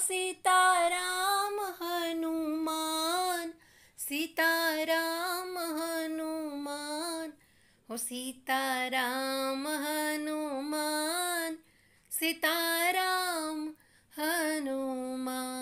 सीताराम हनुमान, सीताराम हनुमान, हो सीताराम हनुमान, सीताराम हनुमान।